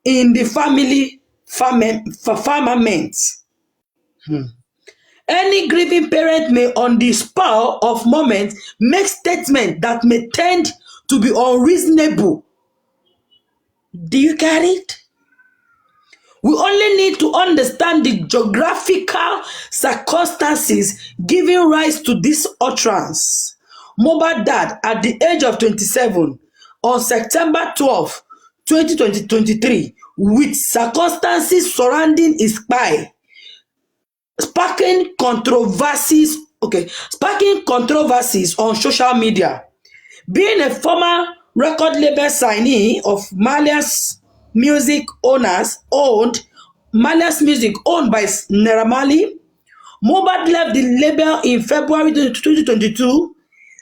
in the family firmament. Any grieving parent may, on the spur of moment, make statements that may tend to be unreasonable. Do you get it? We only need to understand the geographical circumstances giving rise to this utterance. Mohbad died at the age of 27 on September 12, 2023, with circumstances surrounding his spy, sparking controversies on social media. Being a former record label signee of Malias Music owned by Naira Marley, Mohbad left the label in February 2022.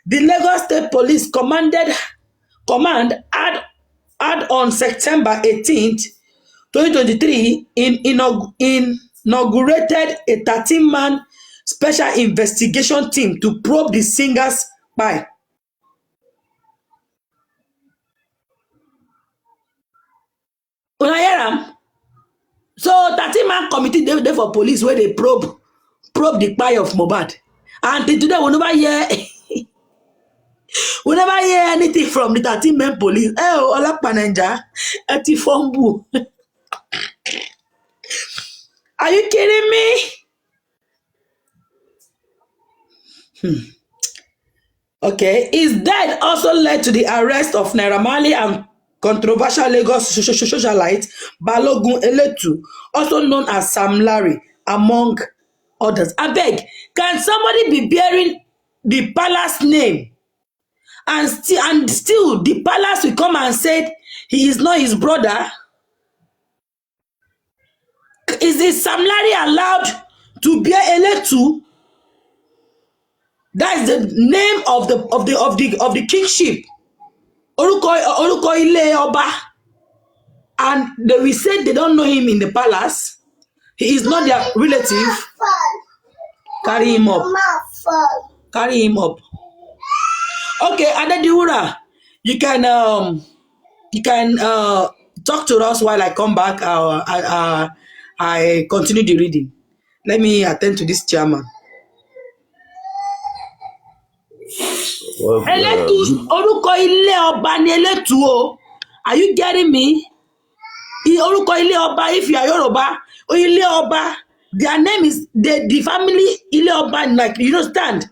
The Lagos State Police Command had on September 18th, 2023, inaugurated a 13-man special investigation team to probe the singer's spy. So 13-man committee dey for police where they probe the spy of Mohbad. And today we never hear anything from the 13-man police. Olapa Naija, eti fumble. Are you kidding me? Okay, his death also led to the arrest of Naira Marley and controversial Lagos socialite Balogun Eletu, also known as Sam Larry, among others. Abeg, can somebody be bearing the palace name and still the palace will come and say he is not his brother? Is Sam Larry allowed to bear Eletu? That is the name of the kingship. Orúkọ ilé ọba. And they will say they don't know him in the palace. He is not their relative. Carry him up. Okay, Adediwura, you can talk to us while I come back. I continue the reading. Let me attend to this chairman. Eletu, orúkọ ilé ọba ni Eletu o. Are you getting me? Orúkọ ilé ọba, if you are Yoruba, ilé ọba, their name is the family ilé ọba, like, you understand?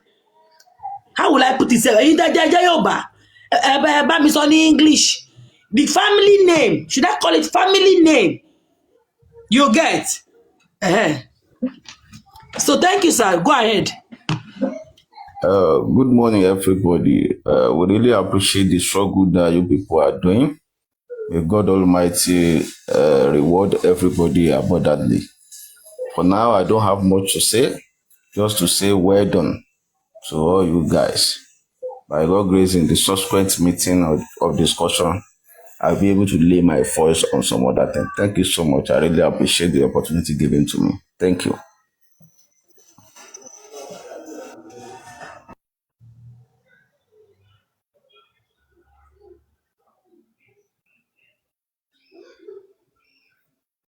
How will I put it? Yoruba. Eba mi sọ ní English. The family name, should I call it family name? You get? So thank you, sir. Go ahead. Good morning, everybody. We really appreciate the struggle that you people are doing. May God Almighty reward everybody abundantly. For now, I don't have much to say, just to say well done to all you guys. By God's grace, in the subsequent meeting of discussion, I'll be able to lay my voice on some other thing. Thank you so much. I really appreciate the opportunity given to me. Thank you.